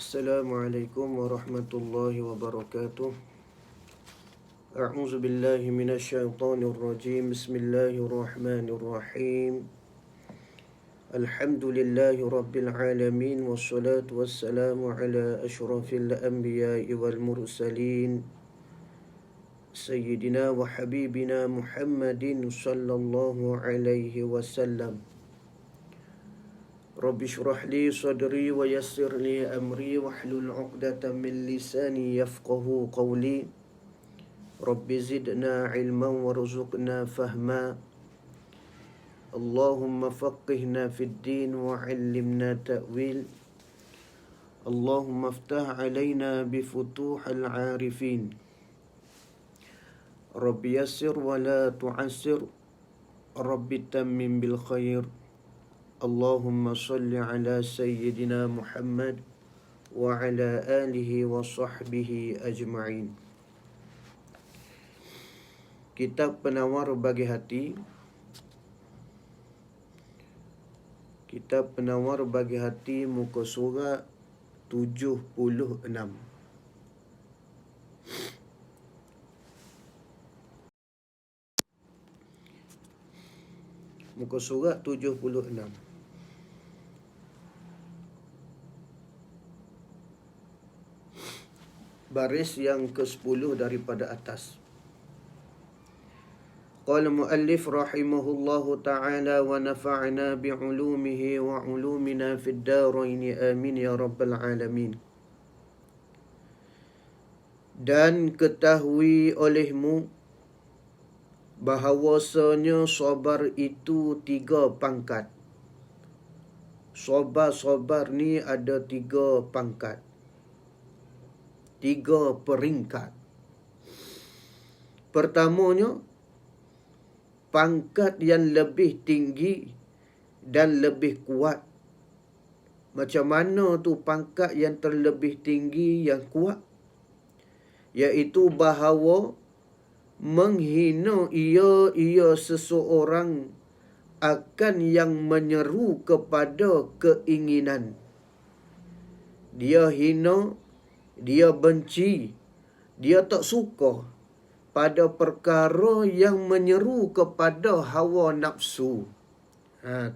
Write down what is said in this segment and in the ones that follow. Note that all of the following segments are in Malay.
Assalamualaikum warahmatullahi wabarakatuh. A'udzu billahi minasyaitonir rajim. Bismillahirrahmanirrahim. Alhamdulillahi rabbil alamin wassalatu wassalamu ala asyrafil anbiya'i wal mursalin sayyidina wa habibina Muhammadin sallallahu alaihi wasallam. Rabbi shrah li sadri wa yassir li amri wahlul 'uqdatam min lisani yafqahu qawli. Rabbi zidna ilman warzuqna fahma. Allahumma faqihna fid din wa 'allimna ta'wil. Allahumma iftah 'alaina bi futuhil 'arifin. Rabbi yassir wa la tu'assir. Rabbi tammim bil khair. Allahumma salli ala Sayyidina Muhammad wa ala alihi wa sahbihi ajma'in. Kitab Penawar Bagi Hati. Kitab Penawar Bagi Hati, muka surat 76. Muka surat 76. Baris yang ke-10 daripada atas. Qala muallif rahimahullahu ta'ala wa nafa'na bi'ulumihi wa 'ulumina fid darain amin ya rabbal alamin. Dan ketahui olehmu bahawasanya sabar itu 3 pangkat. Sabar ni ada 3 pangkat, 3 peringkat. Pertamanya, pangkat yang lebih tinggi dan lebih kuat. Macam mana tu pangkat yang terlebih tinggi yang kuat? Iaitu bahawa menghina ia seseorang akan yang menyeru kepada keinginan. Dia hina, dia benci, dia tak suka pada perkara yang menyeru kepada hawa nafsu.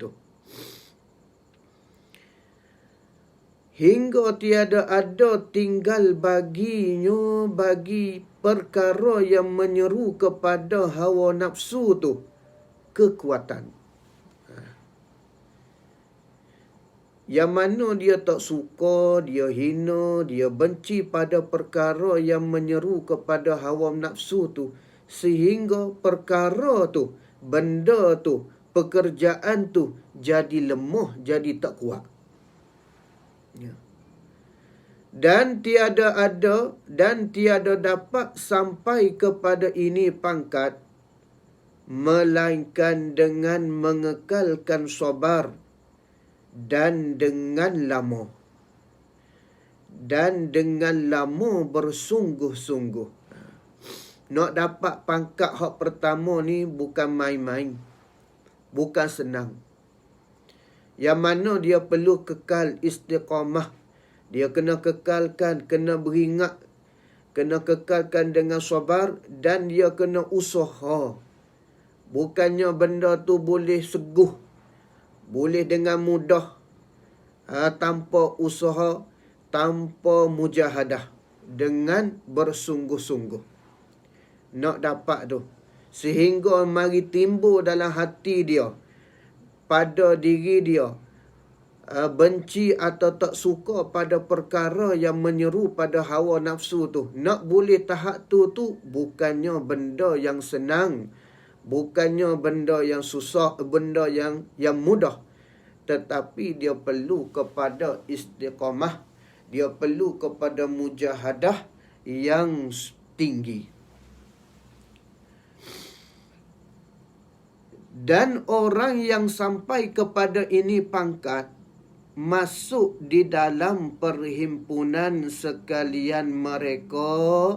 Tu. Hingga tiada ada tinggal baginya bagi perkara yang menyeru kepada hawa nafsu tu kekuatan. Yang mana dia tak suka, dia hina, dia benci pada perkara yang menyeru kepada hawa nafsu tu, sehingga perkara tu, benda tu, pekerjaan tu jadi lemah, jadi tak kuat. Dan tiada dapat sampai kepada ini pangkat melainkan dengan mengekalkan sabar dan dengan lama. Dan dengan lama bersungguh-sungguh. Nak dapat pangkat hak pertama ni bukan main-main. Bukan senang. Yang mana dia perlu kekal istiqamah. Dia kena kekalkan, kena beringat, kena kekalkan dengan sabar, dan dia kena usaha. Bukannya benda tu boleh seguh, boleh dengan mudah, tanpa usaha, tanpa mujahadah, dengan bersungguh-sungguh. Nak dapat tu. Sehingga mari timbul dalam hati dia, pada diri dia, benci atau tak suka pada perkara yang menyeru pada hawa nafsu tu. Nak boleh tahap tu bukannya benda yang senang, bukannya benda yang susah, benda yang mudah. Tetapi dia perlu kepada istiqamah, dia perlu kepada mujahadah yang tinggi. Dan orang yang sampai kepada ini pangkat masuk di dalam perhimpunan sekalian mereka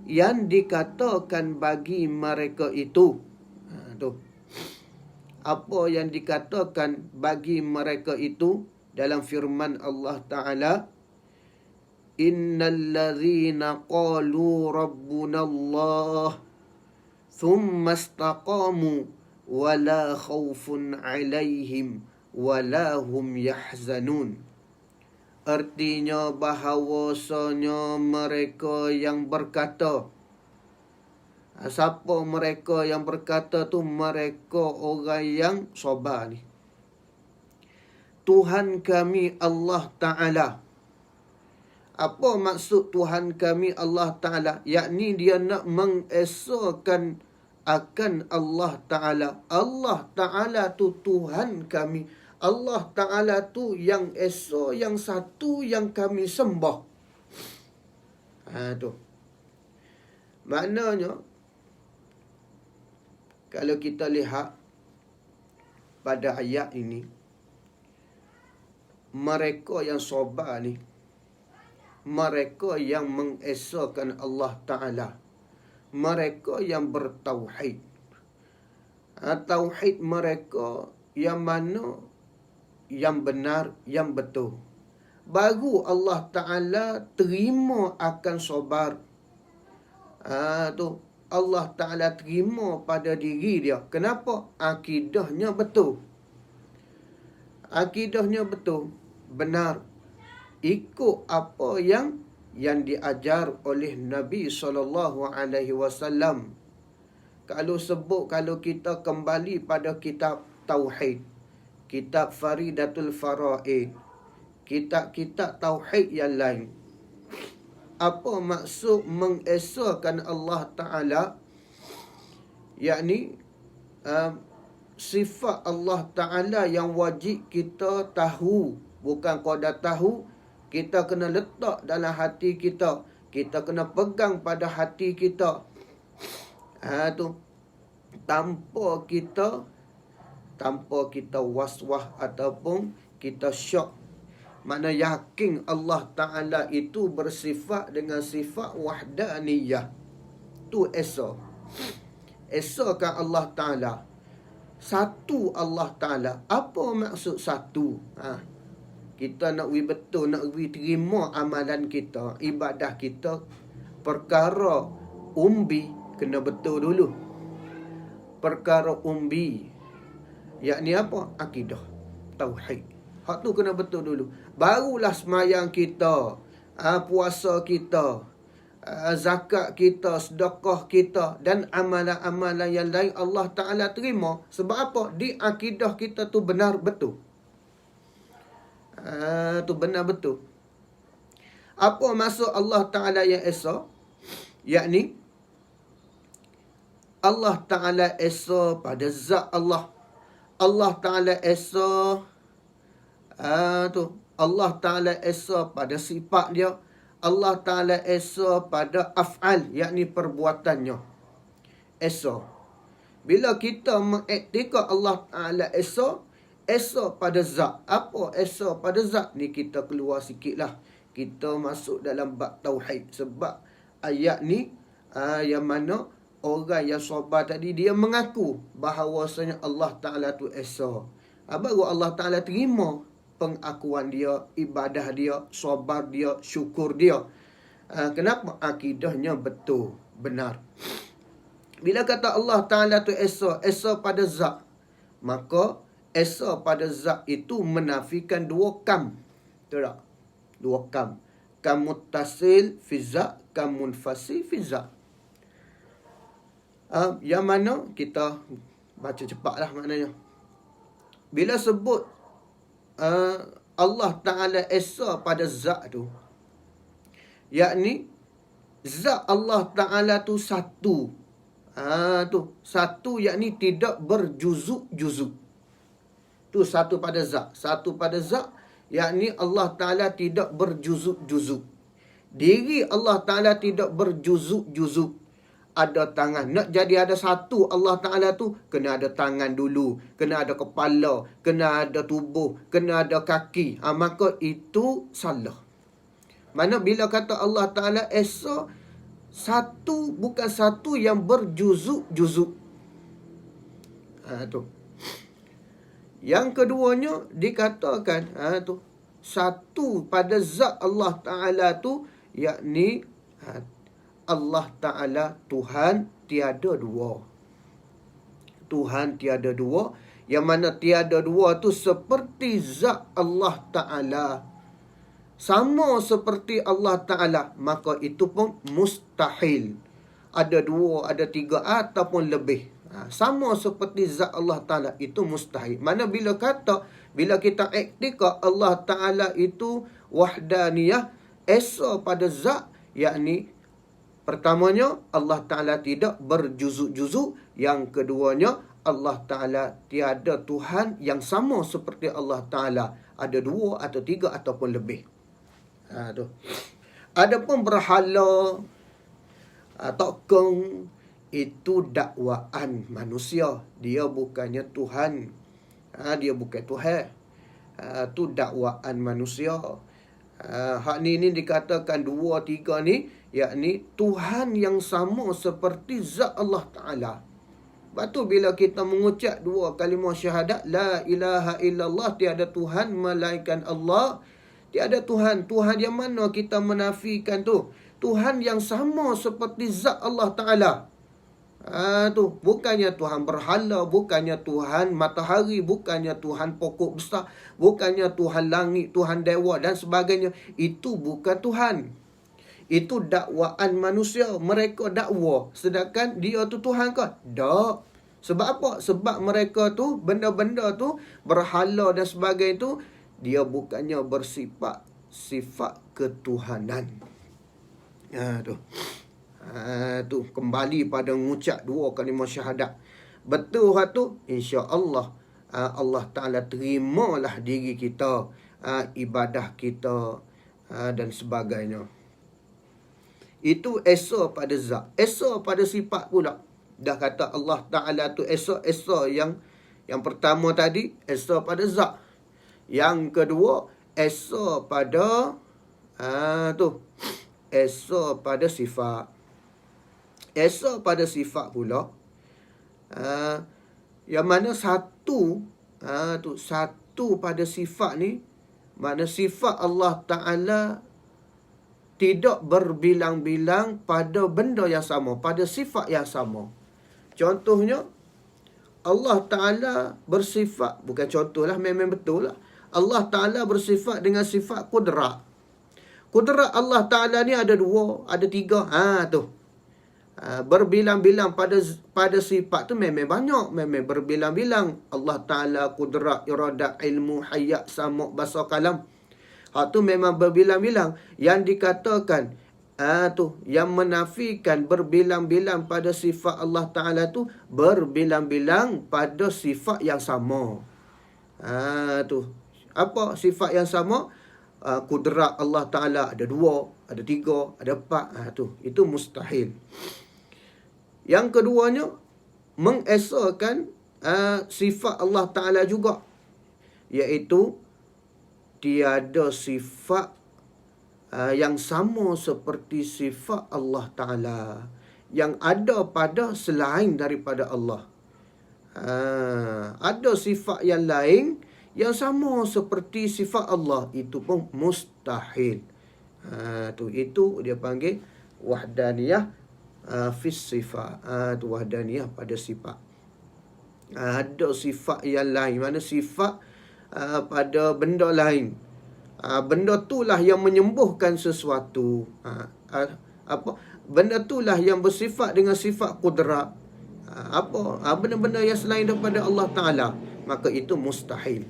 yang dikatakan bagi mereka itu. Tu. Apa yang dikatakan bagi mereka itu dalam firman Allah Ta'ala, innal ladzina qalu rabbuna Allah thumma istaqamu wala khaufun 'alaihim wala hum yahzanun. Artinya bahawasanya mereka yang berkata, siapa mereka yang berkata tu? Mereka orang yang sabar ni. Tuhan kami Allah Ta'ala. Apa maksud Tuhan kami Allah Ta'ala? Yakni dia nak mengesahkan akan Allah Ta'ala. Allah Ta'ala tu Tuhan kami. Allah Ta'ala tu yang esa, yang satu yang kami sembah. Tu. Maknanya, kalau kita lihat pada ayat ini, mereka yang sabar ni, mereka yang mengesahkan Allah Ta'ala, mereka yang bertauhid. Tauhid mereka yang mana? Yang benar, yang betul. Baru Allah Ta'ala terima akan sabar. Tu Allah Ta'ala terima pada diri dia. Kenapa? Akidahnya betul. Akidahnya betul, benar. Ikut apa yang diajar oleh Nabi SAW. Kalau kita kembali pada kitab Tauhid, kitab Faridatul Faraid, kitab-kitab Tauhid yang lain, apa maksud mengesahkan Allah Ta'ala? Yakni sifat Allah Ta'ala yang wajib kita tahu. Bukan qadar tahu, kita kena letak dalam hati kita. Kita kena pegang pada hati kita. Tu tanpa kita was-was ataupun kita syok. Makna yakin Allah Ta'ala itu bersifat dengan sifat wahdaniyah. Tu esa. Esakan Allah Ta'ala. Satu Allah Ta'ala. Apa maksud satu? Kita nak betul, nak terima amalan kita, ibadah kita, perkara umbi kena betul dulu. Perkara umbi, yakni apa? Akidah, tauhid. Hak tu kena betul dulu. Barulah semayang kita, puasa kita, zakat kita, sedekah kita dan amalan-amalan yang lain Allah Ta'ala terima. Sebab apa? Di akidah kita tu benar betul. Tu benar betul. Apa maksud Allah Ta'ala yang esa? Yakni Allah Ta'ala esa pada zat Allah. Allah Ta'ala esa Allah Ta'ala esa pada sifat dia. Allah Ta'ala esa pada af'al, yakni perbuatannya. Esa. Bila kita mengiktikad Allah Ta'ala esa pada zat. Apa esa pada zat? Ni kita keluar sikit lah. Kita masuk dalam bab tauhid. Sebab ayat ni yang mana orang yang sabar tadi, dia mengaku bahawasanya Allah Ta'ala tu esa. Baru Allah Ta'ala terima pengakuan dia, ibadah dia, sabar dia, syukur dia. Kenapa? Akidahnya betul, benar. Bila kata Allah Ta'ala tu esa pada zat, maka esa pada zat itu menafikan dua kam. Betul tak? Dua kam. Kam muttasil fi zat, kam munfasil fi zat. Yang mana kita baca cepatlah maknanya. Bila sebut Allah Ta'ala esa pada zat tu, yakni zat Allah Ta'ala tu satu. Tu satu, yakni tidak berjuzuk-juzuk. Tu satu pada zat. Satu pada zat, yakni Allah Ta'ala tidak berjuzuk-juzuk. Diri Allah Ta'ala tidak berjuzuk-juzuk. Ada tangan. Nak jadi ada satu Allah Ta'ala tu, kena ada tangan dulu, kena ada kepala, kena ada tubuh, kena ada kaki. Maka itu salah. Mana bila kata Allah Ta'ala esa, satu, bukan satu yang berjuzuk-juzuk. Tu. Yang keduanya dikatakan, tu satu pada zat Allah Ta'ala tu, yakni Allah Ta'ala Tuhan tiada dua. Tuhan tiada dua, yang mana tiada dua tu seperti zat Allah Ta'ala, sama seperti Allah Ta'ala, maka itu pun mustahil. Ada dua, ada tiga ataupun lebih, sama seperti zat Allah Ta'ala, itu mustahil. Mana bila kita iktikad Allah Ta'ala itu wahdaniyah, esa pada zat, yakni pertamanya Allah Ta'ala tidak berjuzuk-juzuk. Yang keduanya, Allah Ta'ala tiada Tuhan yang sama seperti Allah Ta'ala. Ada dua atau tiga ataupun lebih. Adapun berhala, tokong, itu dakwaan manusia. Dia bukannya Tuhan. Dia bukan Tuhan. Itu dakwaan manusia. Hak ni dikatakan dua, tiga ni, yakni Tuhan yang sama seperti zat Allah Ta'ala. Lepas tu bila kita mengucap dua kalimah syahadat, la ilaha illallah, tiada Tuhan melainkan Allah. Tiada Tuhan. Tuhan yang mana kita menafikan tu? Tuhan yang sama seperti zat Allah Ta'ala. Tu bukannya Tuhan berhala, bukannya Tuhan matahari, bukannya Tuhan pokok besar, bukannya Tuhan langit, Tuhan dewa dan sebagainya. Itu bukan Tuhan. Itu dakwaan manusia. Mereka dakwa, sedangkan dia tu Tuhan ke? Tak. Sebab apa? Sebab mereka tu, benda-benda tu, berhala dan sebagainya tu, dia bukannya bersifat sifat ketuhanan. Tu kembali pada mengucap dua kalimah syahadat. Betul tu, insya-Allah Allah Ta'ala terimalah diri kita, ibadah kita dan sebagainya. Itu esa pada zat. Esa pada sifat pula. Dah kata Allah Ta'ala tu esa yang pertama tadi, esa pada zat. Yang kedua, esa pada esa pada sifat. Esa pada sifat pula, yang mana satu pada sifat ni, mana sifat Allah Ta'ala tidak berbilang-bilang pada benda yang sama, pada sifat yang sama. Contohnya, Allah Ta'ala bersifat, bukan contohlah, memang betul lah. Allah Ta'ala bersifat dengan sifat kudrat. Kudrat Allah Ta'ala ni ada dua, ada tiga. Berbilang-bilang pada sifat tu memang banyak, memang berbilang-bilang. Allah Ta'ala kudrat, iradat, ilmu, hayat, sama', basar, kalam. Tu memang berbilang-bilang. Yang dikatakan yang menafikan berbilang-bilang pada sifat Allah Ta'ala tu, berbilang-bilang pada sifat yang sama. Apa sifat yang sama? Kudrat Allah Ta'ala ada dua, ada tiga, ada empat. Itu mustahil. Yang keduanya, mengesakan sifat Allah Ta'ala juga, iaitu tiada sifat yang sama seperti sifat Allah Ta'ala yang ada pada selain daripada Allah. Ada sifat yang lain yang sama seperti sifat Allah, itu pun mustahil. Itu dia panggil wahdaniyah fis sifat. Wahdaniyah pada sifat. Ada sifat yang lain, mana sifat pada benda lain. Benda itulah yang menyembuhkan sesuatu. Benda itulah yang bersifat dengan sifat kudrat. Benda-benda yang selain daripada Allah Ta'ala, maka itu mustahil.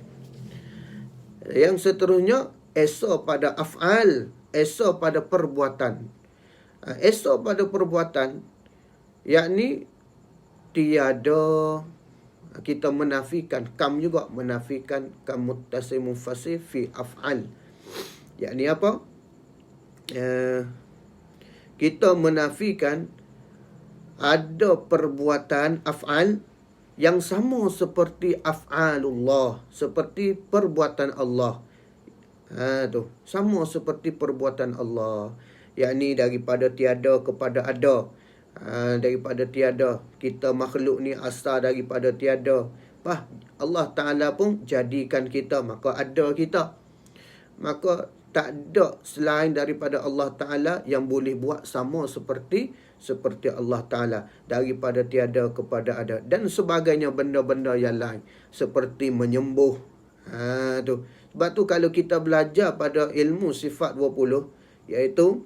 Yang seterusnya, esa pada af'al, esa pada perbuatan. Esa pada perbuatan, yakni tiada, kita menafikan, kam juga menafikan kam muttasil munfasil fi af'al. Yakni apa? Kita menafikan ada perbuatan af'al yang sama seperti af'alullah, seperti perbuatan Allah. Sama seperti perbuatan Allah. Yakni daripada tiada kepada ada. Daripada tiada, kita makhluk ni asal daripada tiada. Allah Ta'ala pun jadikan kita, maka ada kita. maka tak ada selain daripada Allah Ta'ala yang boleh buat sama seperti Allah Ta'ala. Daripada tiada kepada ada. Dan sebagainya benda-benda yang lain. Seperti menyembuh. Tu. Sebab tu kalau kita belajar pada ilmu sifat 20, iaitu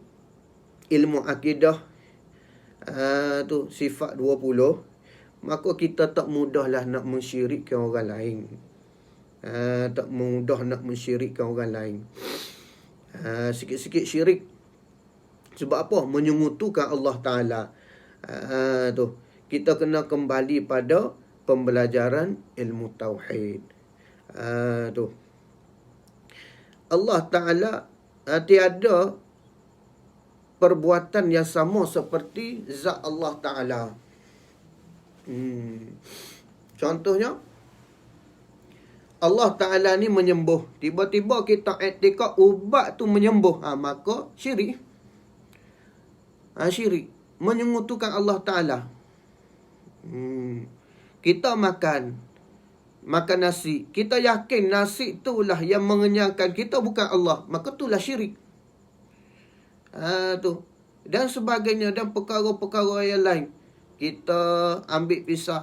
ilmu akidah, tu sifat 20, maka kita tak mudahlah nak mensyirikkan orang lain. Tak mudah nak mensyirikkan orang lain. Sikit-sikit syirik. Sebab apa? Menyengutukan Allah Ta'ala. Tu. Kita kena kembali pada pembelajaran ilmu tauhid. Tu. Allah Ta'ala tiada perbuatan yang sama seperti zat Allah Ta'ala. Contohnya, Allah Ta'ala ni menyembuh. Tiba-tiba kita iktikad ubat tu menyembuh. Maka syirik. Syirik. Menyengutukan Allah Ta'ala. Kita makan nasi. Kita yakin nasi itulah yang mengenyangkan kita, bukan Allah. Maka itulah syirik. Tu. Dan sebagainya. Dan perkara-perkara yang lain. Kita ambil pisau.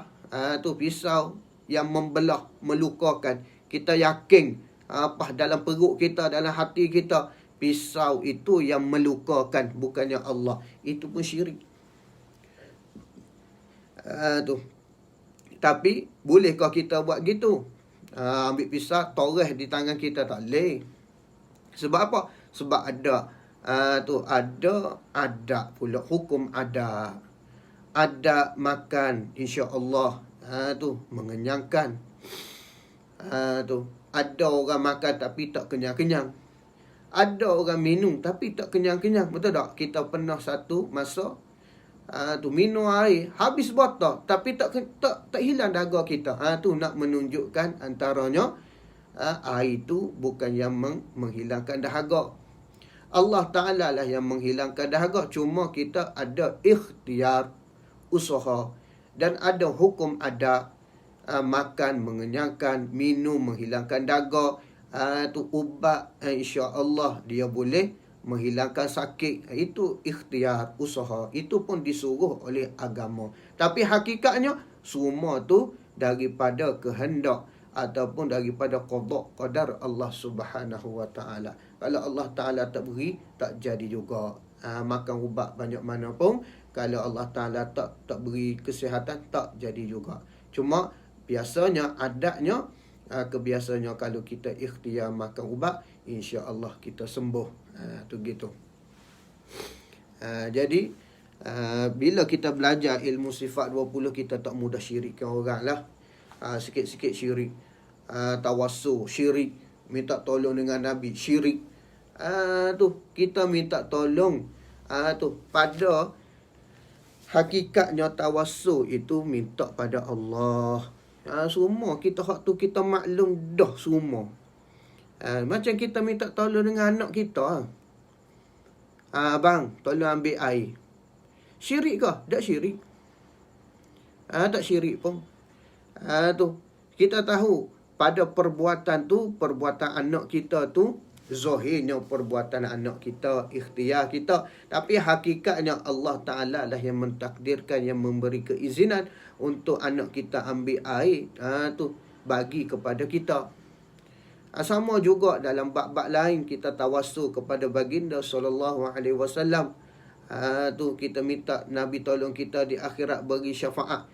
Tu pisau yang membelah, melukakan. Kita yakin dalam perut kita, dalam hati kita, pisau itu yang melukakan, bukannya Allah. Itu pun syirik. Tu. Tapi bolehkah kita buat gitu? Ambil pisau, toreh di tangan kita? Tak boleh. Sebab apa? Sebab ada ada adab pula, hukum adab. Adab makan, insya-Allah tu mengenyangkan. Tu ada orang makan tapi tak kenyang-kenyang. Ada orang minum tapi tak kenyang-kenyang. Betul tak? Kita pernah satu masa tu minum air habis botol tapi tak hilang dahaga kita. Tu nak menunjukkan antaranya air tu bukan yang menghilangkan dahaga. Allah Ta'ala lah yang menghilangkan dahaga. Cuma kita ada ikhtiar, usaha, dan ada hukum adab. Makan mengenyangkan, minum menghilangkan dahaga. Tu ubat, insya-Allah dia boleh menghilangkan sakit. Itu ikhtiar, usaha. Itu pun disuruh oleh agama. Tapi hakikatnya semua tu daripada kehendak ataupun daripada qada qadar Allah Subhanahu wa taala. Kalau Allah Taala tak beri, tak jadi juga. Makan ubat banyak mana pun, kalau Allah Taala tak beri kesihatan, tak jadi juga. Cuma biasanya adatnya, kebiasaannya kalau kita ikhtiar makan ubat, insya-Allah kita sembuh. Tu gitu. Jadi bila kita belajar ilmu sifat 20, kita tak mudah syirikkan orang lah. Sikit-sikit syirik. Tawassul syirik. Minta tolong dengan Nabi syirik. Tu kita minta tolong. Tu pada hakikatnya tawassul itu minta pada Allah. Semua kita hak tu kita maklum dah semua. Macam kita minta tolong dengan anak kita. Abang, tolong ambil air. Syirik ke? Tak syirik. Tak syirik pun. Tu kita tahu pada perbuatan tu, perbuatan anak kita tu, zahirnya perbuatan anak kita, ikhtiar kita, tapi hakikatnya Allah Ta'ala lah yang mentakdirkan, yang memberi keizinan untuk anak kita ambil air, tu bagi kepada kita. Sama juga dalam bab-bab lain, kita tawassul kepada baginda sallallahu alaihi wasallam. Tu kita minta Nabi tolong kita di akhirat, bagi syafaat.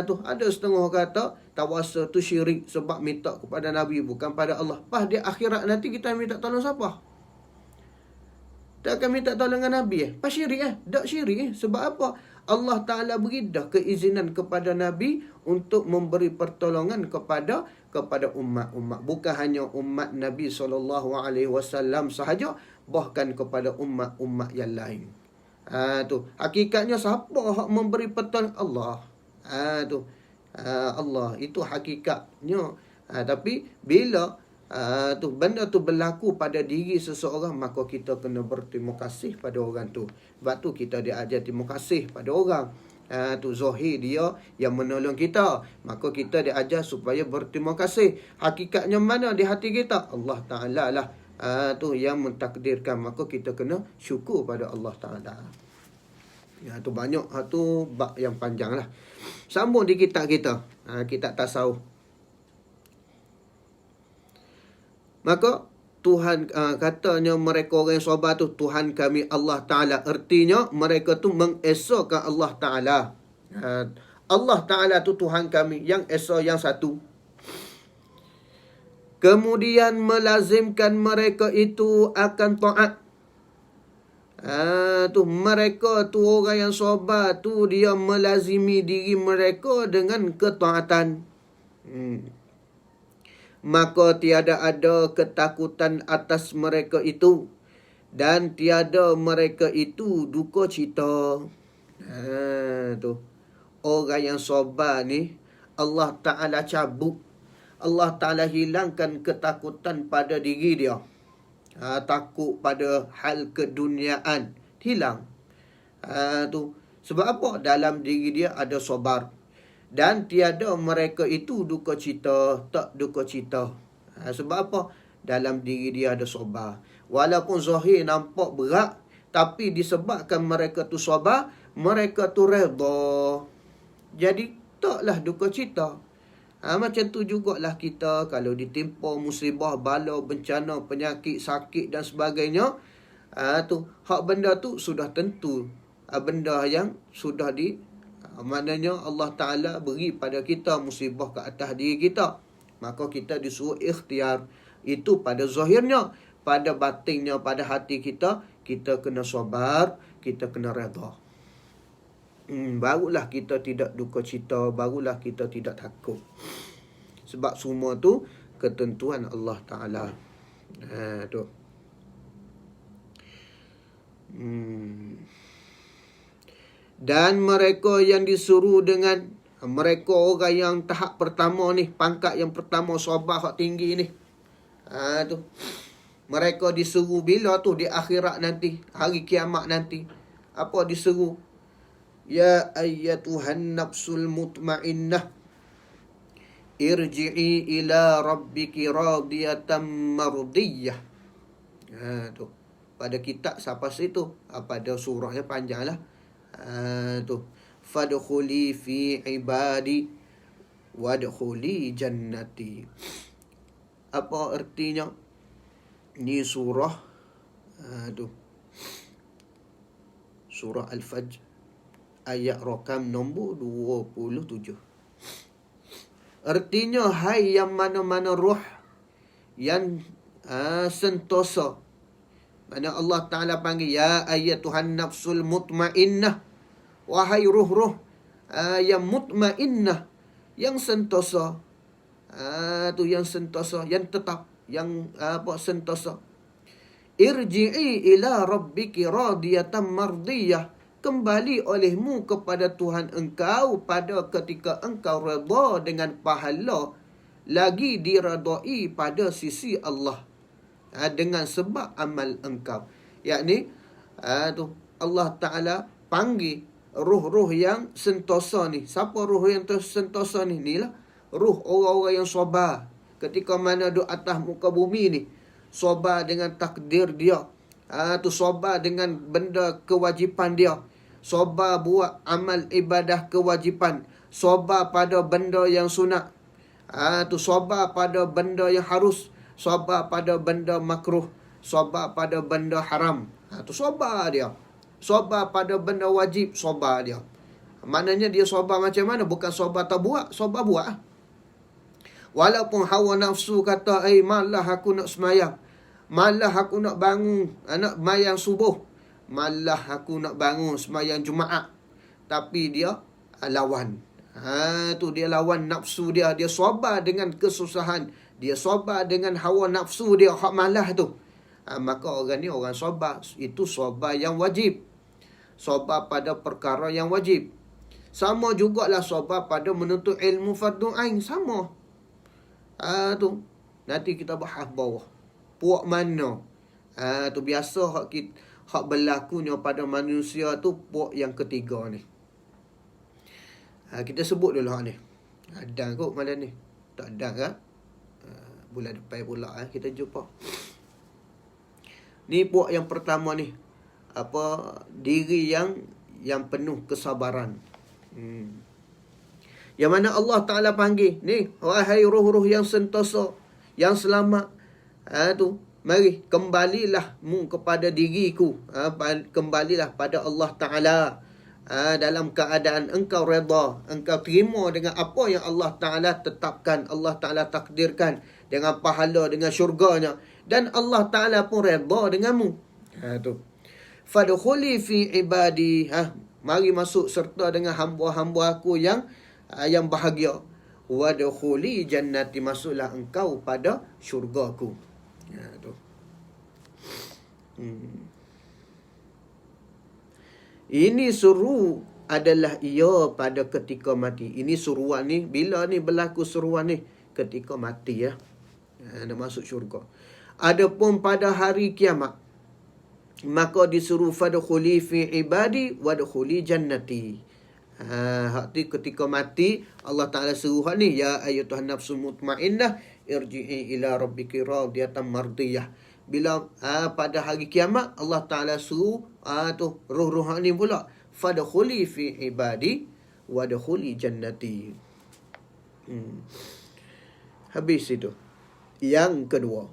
Tu ada setengah kata tawassul tu syirik sebab minta kepada Nabi, bukan pada Allah. Pas di akhirat nanti kita minta tolong siapa? Tak akan minta tolong dengan Nabi. Pas syirik tak syirik. Sebab apa? Allah Ta'ala beri dah keizinan kepada Nabi untuk memberi pertolongan kepada umat-umat. Bukan hanya umat Nabi SAW sahaja, bahkan kepada umat-umat yang lain. Tu hakikatnya siapa hak memberi pertolongan? Allah. Tu Allah, itu hakikatnya. Tapi bila tu benda tu berlaku pada diri seseorang, maka kita kena berterima kasih pada orang tu. Sebab tu kita diajar terima kasih pada orang. Tu zahir dia yang menolong kita, maka kita diajar supaya berterima kasih. Hakikatnya mana di hati kita? Allah Ta'ala lah tu yang mentakdirkan, maka kita kena syukur pada Allah Ta'ala. Tu banyak, tu bab yang panjang lah. Sambung di kitab kita, kitab tasawuf. Maka Tuhan katanya mereka orang yang sabar tu Tuhan kami Allah Ta'ala. Artinya mereka tu mengesahkan Allah Ta'ala. Allah Ta'ala tu Tuhan kami, yang esa yang satu. Kemudian melazimkan mereka itu akan taat. Tu mereka tu orang yang sabar tu dia melazimi diri mereka dengan ketaatan. Maka tiada ada ketakutan atas mereka itu, dan tiada mereka itu duka cita. Tu orang yang sabar ni Allah Ta'ala cabut, Allah Ta'ala hilangkan ketakutan pada diri dia. Takut pada hal keduniaan hilang. Tu sebab apa? Dalam diri dia ada sabar. Dan tiada mereka itu duka cita, tak duka cita. Sebab apa? Dalam diri dia ada sabar. Walaupun zahir nampak berat, tapi disebabkan mereka tu sabar, mereka tu redha. Jadi taklah duka cita. Macam tu jugalah kita kalau ditimpa musibah, bala, bencana, penyakit, sakit dan sebagainya. Tu hak benda tu sudah tentu. Benda yang sudah maknanya Allah Ta'ala beri pada kita musibah ke atas diri kita. Maka kita disuruh ikhtiar. Itu pada zahirnya. Pada batinnya, pada hati kita, kita kena sabar, kita kena redha. Barulah kita tidak duka cita, barulah kita tidak takut. Sebab semua tu ketentuan Allah Ta'ala. Tu. Dan mereka yang disuruh dengan mereka orang yang tahap pertama ni, pangkat yang pertama sabar hak tinggi ni. Tu. Mereka disuruh bila tu? Di akhirat nanti, hari kiamat nanti. Apa disuruh? Ya ayyatuhan nafsul mutmainnah, irji'i ila rabbiki radiyatan mardiyah. Tu. Pada kitab siapa situ? Pada surah yang panjang lah. Tu. Fadkhuli fi ibadi wadkhuli jannati. Apa artinya? Ni surah tu. Surah Al-Fajr ayat rakam nombor 27. Artinya hai yang mana-mana roh yang sentosa. Mana Allah Ta'ala panggil ya ayyatuhan nafsul mutmainnah. Wahai ruh-ruh yang mutmainnah, yang sentosa. Tu yang sentosa, yang tetap, yang sentosa. Irji'i ila rabbiki radiyatan mardiyah. Kembali olehmu kepada Tuhan engkau pada ketika engkau redha dengan pahala lagi diredai pada sisi Allah. Dengan sebab amal engkau. Yakni tu Allah Ta'ala panggil ruh-ruh yang sentosa ni. Siapa ruh yang sentosa ni? Inilah ruh orang-orang yang sabar. Ketika mana duduk atas muka bumi ni, sabar dengan takdir dia. Tu sabar dengan benda kewajipan dia. Sabar buat amal ibadah kewajipan. Sabar pada benda yang sunat. Tu sabar pada benda yang harus. Sabar pada benda makruh. Sabar pada benda haram. Tu sabar dia. Sabar pada benda wajib. Sabar dia. Maknanya dia sabar macam mana? Bukan sabar tak buat. Sabar buat. Walaupun hawa nafsu kata, malah aku nak semayang. Malah aku nak bangun, nak mayang subuh. Malah aku nak bangun semayang Jumaat. Tapi dia lawan. Tu dia lawan nafsu dia. Dia sabar dengan kesusahan. Dia sabar dengan hawa nafsu dia. Hak malah tu. Maka orang ni orang sabar. Itu sabar yang wajib. Sabar pada perkara yang wajib. Sama jugalah sabar pada menuntut ilmu fardu ain. Sama. Tu. Nanti kita bahas bawah. Puak mana? Tu biasa hak berlakunya pada manusia tu puak yang ketiga ni. Kita sebut dulu hak ni. Ada kot malam ni. Tak ada kan? Bulan depan pula kita jumpa. Ni puak yang pertama ni. Diri yang penuh kesabaran. Yang mana Allah Ta'ala panggil, ni, wahai roh-roh yang sentosa, yang selamat. Mari, kembalilah mu kepada diriku. Kembalilah pada Allah Ta'ala. Dalam keadaan engkau redha, engkau terima dengan apa yang Allah Ta'ala tetapkan, Allah Ta'ala takdirkan, dengan pahala, dengan syurganya. Dan Allah Ta'ala pun redha denganmu. Fadkhuli fi ibadi. Mari masuk serta dengan hamba-hamba aku yang bahagia. Wadkhuli jannati, masuklah engkau pada syurgaku. Ini suruh adalah ia pada ketika mati. Ini suruhan ni, bila ni berlaku suruhan ni? Ketika mati, ya. Nak masuk syurga. Adapun pada hari kiamat, maka disuruh fadkhuli fi ibadi wadkhuli jannati. Hati ketika mati, Allah Ta'ala suruh ni, ya ayyatuhan nafsul mutmainnah irji'i ila rabbiki radiyatan mardiyah. Bila pada hari kiamat, Allah Ta'ala suruh roh-roh ni pula, fadkhuli fi ibadi wadkhuli jannati. Habis itu. Yang kedua,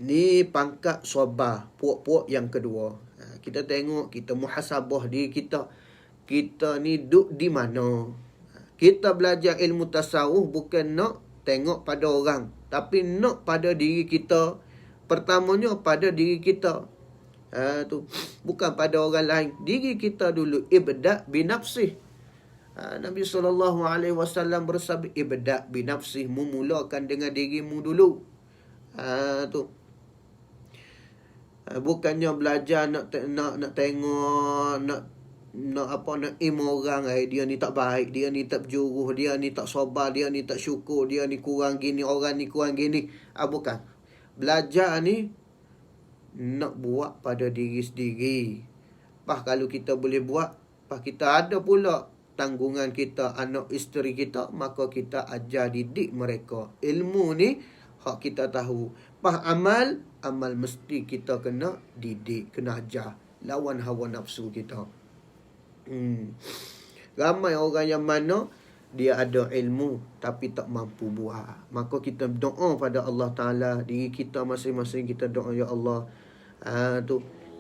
ni pangkat sabar, puak-puak yang kedua. Kita tengok, kita muhasabah diri kita. Kita ni duduk di mana? Kita belajar ilmu tasawuf bukan nak tengok pada orang, tapi nak pada diri kita. Pertamanya pada diri kita. Bukan pada orang lain. Diri kita dulu. Ibda' binafsih. Nabi SAW bersabda, ibda' binafsih. Memulakan dengan dirimu dulu. Bukannya belajar nak tengok, nak ilmu orang. Dia ni tak baik, dia ni tak berjuruh, dia ni tak sabar, dia ni tak syukur, dia ni kurang gini, orang ni kurang gini. Bukan. Belajar ni nak buat pada diri sendiri. Kalau kita boleh buat, kita ada pula tanggungan kita, anak isteri kita, maka kita ajar didik mereka. Ilmu ni hak kita tahu. Amal mesti kita kena didik, kena ajar. Lawan hawa nafsu kita. Ramai orang yang mana dia ada ilmu tapi tak mampu buat. Maka kita doa pada Allah Ta'ala. Diri kita masing-masing kita doa, ya Allah,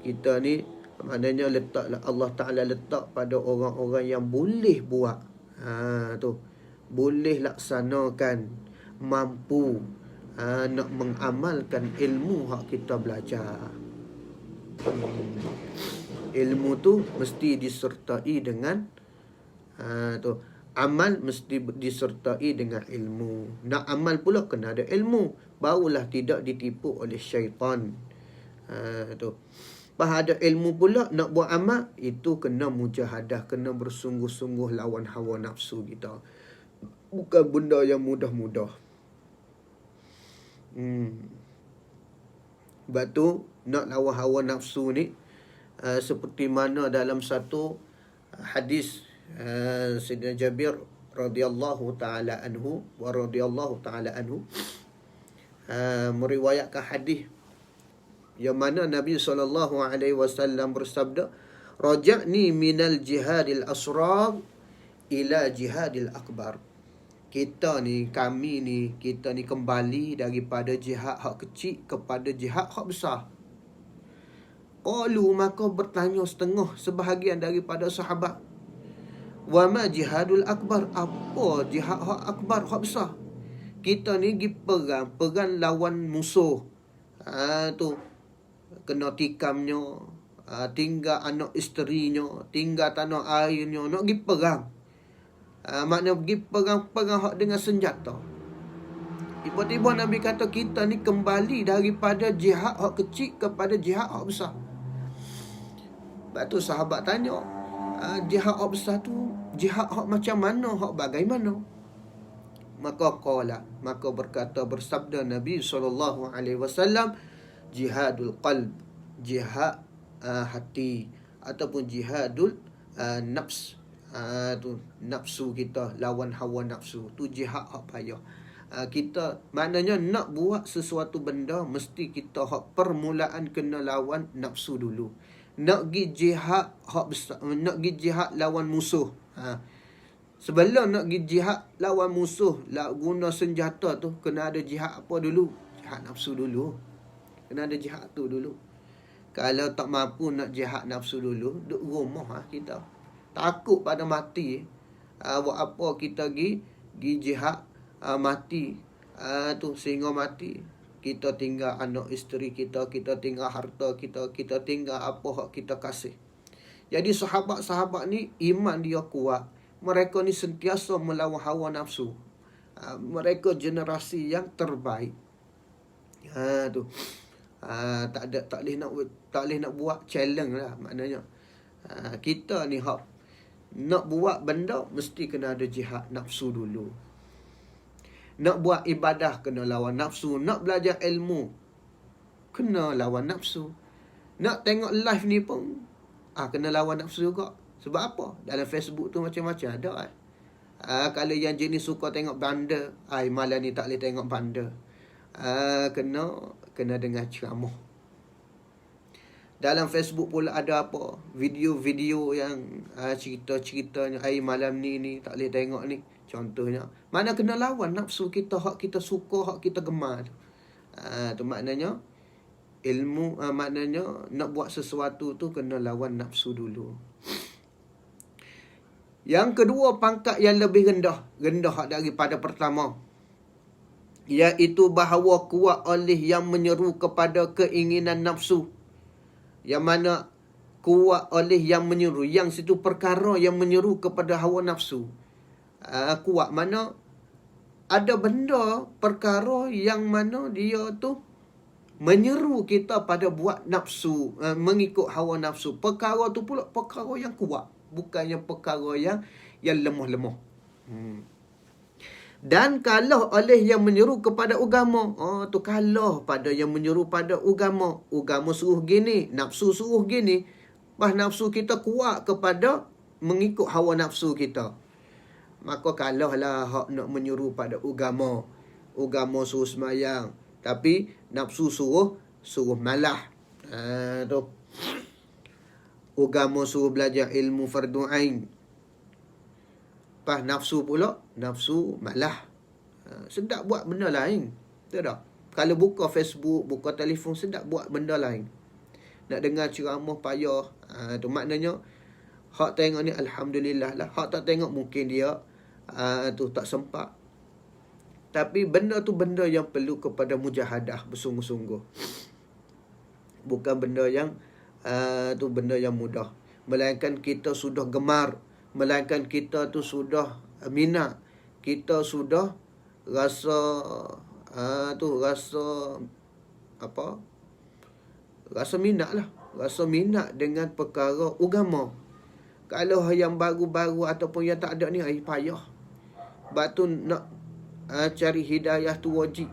kita ni maknanya letaklah, Allah Ta'ala letak pada orang-orang yang boleh buat. Boleh laksanakan, mampu nak mengamalkan ilmu hak kita belajar. Ilmu tu mesti disertai dengan amal, mesti disertai dengan ilmu. Nak amal pula kena ada ilmu, barulah tidak ditipu oleh syaitan. Ada ilmu pula nak buat amal, itu kena mujahadah, kena bersungguh-sungguh lawan hawa nafsu kita. Bukan benda yang mudah-mudah. Sebab tu nak lawan hawa nafsu ni, seperti mana dalam satu hadis Sayyidina Jabir radhiyallahu ta'ala anhu wa radhiyallahu ta'ala anhu meriwayatkan hadis yang mana Nabi SAW bersabda, raja'ni minal jihadil asrar ila jihadil akbar. Kita ni kembali daripada jihad hak kecil kepada jihad hak besar. Qalu, maka bertanya sebahagian daripada sahabat, wa ma jihadul akbar, apa jihad hak akbar, hak besar? Kita ni pergi perang lawan musuh. Kena tikamnya, tinggal anak isterinya, tinggal tanah airnya, nak pergi perang. Maknanya pergi perang hak dengan senjata. Tiba-tiba Nabi kata kita ni kembali daripada jihad hak kecil kepada jihad hak besar. Lepas tu sahabat tanya, jihad hak besar tu jihad hak macam mana, hak bagaimana? Maka bersabda Nabi SAW, jihadul qalb, jihad hati, ataupun jihadul nafs, tu nafsu kita, lawan hawa nafsu, tu jihad hak payah. Kita maknanya nak buat sesuatu benda mesti kita hak permulaan kena lawan nafsu dulu. Nak pergi jihad hak besar, nak pergi jihad lawan musuh. Sebelum nak pergi jihad lawan musuh, guna senjata tu kena ada jihad apa dulu? Jihad nafsu dulu. Kena ada jihad tu dulu. Kalau tak mampu nak jihad nafsu dulu, duduk rumah kita. Takut pada mati. Buat apa kita pergi jihad mati tu sehingga mati, kita tinggal anak isteri kita tinggal harta kita tinggal apa hak kita kasih. Jadi sahabat-sahabat ni iman dia kuat, mereka ni sentiasa melawan hawa nafsu. Mereka generasi yang terbaik. Tu tak boleh nak buat challenge lah maknanya. Kita ni hak nak buat benda mesti kena ada jihad nafsu dulu. Nak buat ibadah kena lawan nafsu. Nak belajar ilmu kena lawan nafsu. Nak tengok live ni pun kena lawan nafsu juga. Sebab apa? Dalam Facebook tu macam-macam ada. Kalau yang jenis suka tengok banda, malam ni tak boleh tengok banda. Kena dengar ceramah. Dalam Facebook pula ada apa? Video-video yang cerita-ceritanya malam ni tak boleh tengok ni. Contohnya, mana kena lawan nafsu kita, hak kita suka, hak kita gemar. Tu maknanya ilmu, maknanya nak buat sesuatu tu kena lawan nafsu dulu. Yang kedua, pangkat yang lebih rendah daripada pertama, iaitu bahawa kuat oleh yang menyeru kepada keinginan nafsu. Yang mana kuat oleh yang menyeru, yang situ perkara yang menyeru kepada hawa nafsu. Kuat mana ada benda perkara yang mana dia tu menyeru kita pada buat nafsu, mengikut hawa nafsu. Perkara tu pula perkara yang kuat, bukannya perkara yang lemah-lemah. Dan kalah oleh yang menyeru kepada agama. Tu kalah pada yang menyeru pada agama. Agama suruh gini, nafsu suruh gini. Nafsu kita kuat kepada mengikut hawa nafsu kita. Maka kalahlah hak nak menyuruh pada agama. Agama suruh semayang, tapi nafsu suruh malah. Tu. Agama suruh belajar ilmu fardu ain. Nafsu pula, nafsu malah. Sedap buat benda lain. Betul tak? Kalau buka Facebook, buka telefon, sedap buat benda lain. Nak dengar ceramah payah. Tu maknanya hak tengok ni alhamdulillah lah. Hak tak tengok mungkin dia tu tak sempat. Tapi benda tu benda yang perlu kepada mujahadah bersungguh-sungguh. Bukan benda yang tu benda yang mudah. Melainkan kita sudah gemar, melainkan kita tu sudah minat, kita sudah rasa rasa minat lah. Rasa minat dengan perkara agama. Kalau yang baru-baru ataupun yang tak ada ni, payah. Sebab tu nak cari hidayah tu wajib.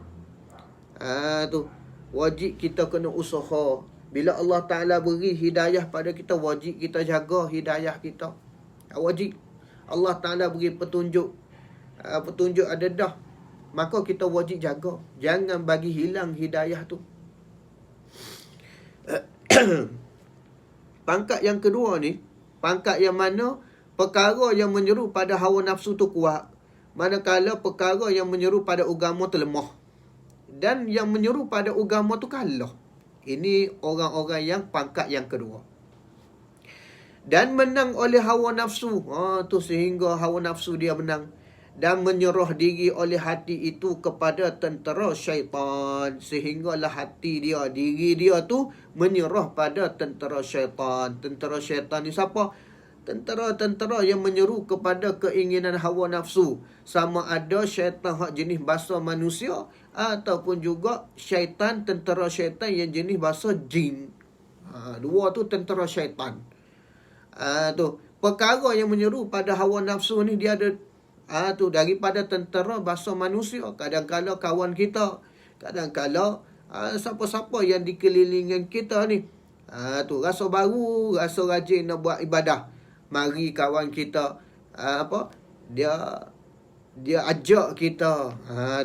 Tu wajib kita kena usaha. Bila Allah Ta'ala beri hidayah pada kita, wajib kita jaga hidayah kita. Wajib. Allah Ta'ala beri petunjuk. Petunjuk ada dah. Maka kita wajib jaga. Jangan bagi hilang hidayah tu. Pangkat yang kedua ni, pangkat yang mana perkara yang menyeru pada hawa nafsu tu kuat, manakala perkara yang menyeru pada agama tu lemah. Dan yang menyeru pada agama tu kalah. Ini orang-orang yang pangkat yang kedua. Dan menang oleh hawa nafsu. Tu sehingga hawa nafsu dia menang. Dan menyerah diri oleh hati itu kepada tentera syaitan. Sehinggalah hati dia, diri dia tu menyerah pada tentera syaitan. Tentera syaitan ni siapa? Tentera-tentera yang menyeru kepada keinginan hawa nafsu. Sama ada syaitan hak jenis bahasa manusia, ataupun juga syaitan, tentera syaitan yang jenis bahasa jin. Dua tu tentera syaitan. Tu perkara yang menyeru pada hawa nafsu ni, dia ada tu daripada tentera bahasa manusia. Kadang-kadang kawan kita, kadang-kadang siapa-siapa yang dikelilingan kita ni, tu rasa baru, rasa rajin nak buat ibadah. Mari kawan kita dia dia ajak kita.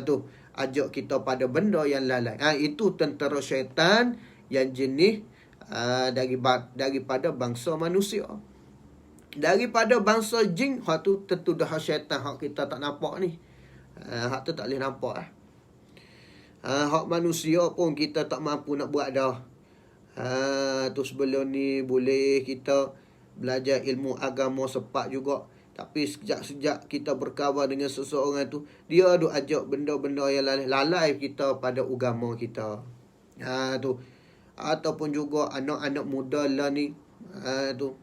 Tu ajak kita pada benda yang lalai. Itu tentera syaitan yang jenis daripada bangsa manusia. Daripada bangsa jin, hak tu tentu dah syaitan, hak kita tak nampak ni. Hak tu tak boleh nampak. Hak manusia pun kita tak mampu nak buat dah. Tu sebelum ni boleh kita belajar ilmu agama sepak juga. Tapi sejak kita berkawan dengan seseorang tu, dia duk ajak benda-benda yang lalai kita pada agama kita. Tu. Ataupun juga anak-anak muda lah ni, tu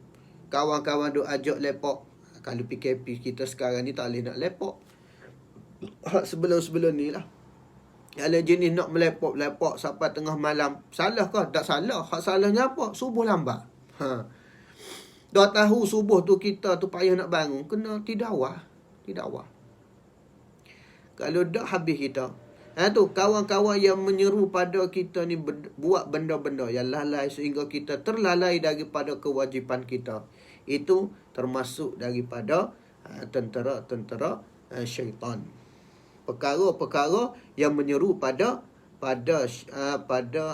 kawan-kawan duk ajak lepak. Kalau PKP kita sekarang ni tak boleh nak lepak. Sebelum-sebelum ni lah. Kalau jenis nak melepak sampai tengah malam, salah kah? Tak salah. Hak salahnya apa? Subuh lambat. Dah tahu subuh tu kita tu payah nak bangun, kena tidawah. Kalau dah habis kita. Tu kawan-kawan yang menyeru pada kita ni buat benda-benda yang lalai sehingga kita terlalai daripada kewajipan kita. Itu termasuk daripada tentera-tentera syaitan. Perkara-perkara yang menyeru pada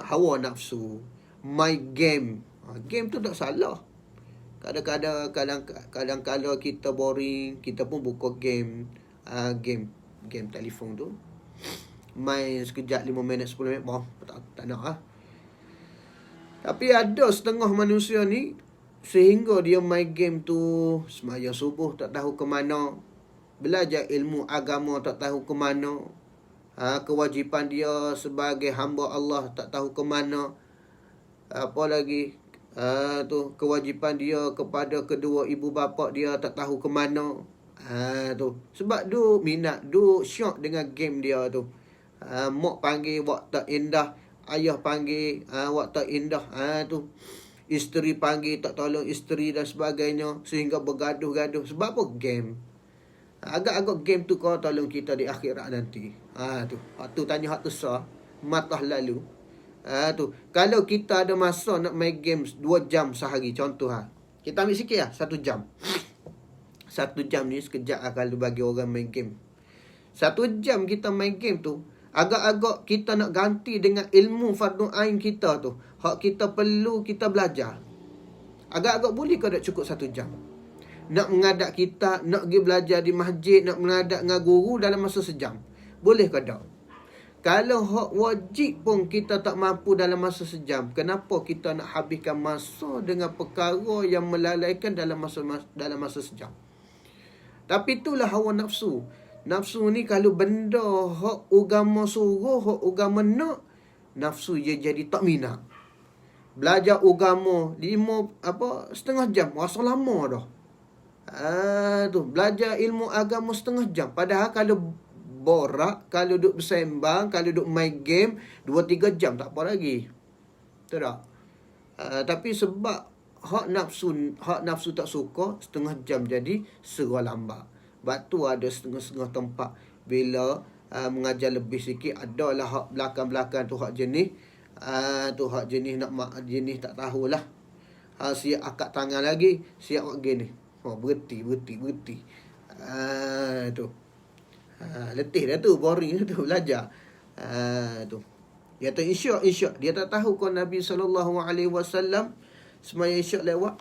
hawa nafsu. My game. Game tu tak salah. Kadang-kadang kalau kita boring, kita pun buka game. Game telefon tu. Main sekejap 5 minit 10 minit, tak nak . Tapi ada setengah manusia ni sehingga dia main game tu sembahyang subuh tak tahu ke mana, belajar ilmu agama tak tahu ke mana, kewajipan dia sebagai hamba Allah tak tahu ke mana, apa lagi tu kewajipan dia kepada kedua ibu bapa dia tak tahu ke mana. Tu sebab duk minat, duk syok dengan game dia tu. Mak panggil wak tak indah, ayah panggil wak tak indah, tu isteri panggil tak tolong isteri dan sebagainya, sehingga bergaduh-gaduh. Sebab apa? Game. Agak-agak game tu kau tolong kita di akhirat nanti. Tu tanya hak tu sah matah lalu. Tu kalau kita ada masa nak main game 2 jam sehari, contoh kita ambil sikit 1 jam. 1 jam ni sekejap kalau bagi orang main game. 1 jam kita main game tu, agak-agak kita nak ganti dengan ilmu fardu ain kita tu. Hak kita perlu kita belajar. Agak-agak boleh ke tak cukup 1 jam? Nak mengadap kita, nak pergi belajar di masjid, nak mengadap dengan guru dalam masa sejam. Boleh ke tak? Kalau hak wajib pun kita tak mampu dalam masa sejam, kenapa kita nak habiskan masa dengan perkara yang melalaikan dalam masa sejam? Tapi itulah hawa nafsu. Nafsu ni kalau benda hak agama suruh, hak agama nak, nafsu dia jadi tak minat. Belajar agama setengah jam, rasa lama dah. Tu belajar ilmu agama setengah jam. Padahal kalau borak, kalau duk bersembang, kalau duk main game 2-3 jam tak apa lagi. Betul tak? Tapi sebab hak nafsu tak suka, setengah jam jadi serah lambat. Sebab tu ada setengah-setengah tempat bila mengajar lebih sikit, adalah hak belakang-belakang tu hak jenis jenis tak tahulah. Siap akak tangan lagi, siap buat gini. Berhenti. Tu. Letih dah tu, boring dah tu belajar. Tu. Dia tak isyak. Dia tak tahu kau Nabi SAW semaya isyak lewat.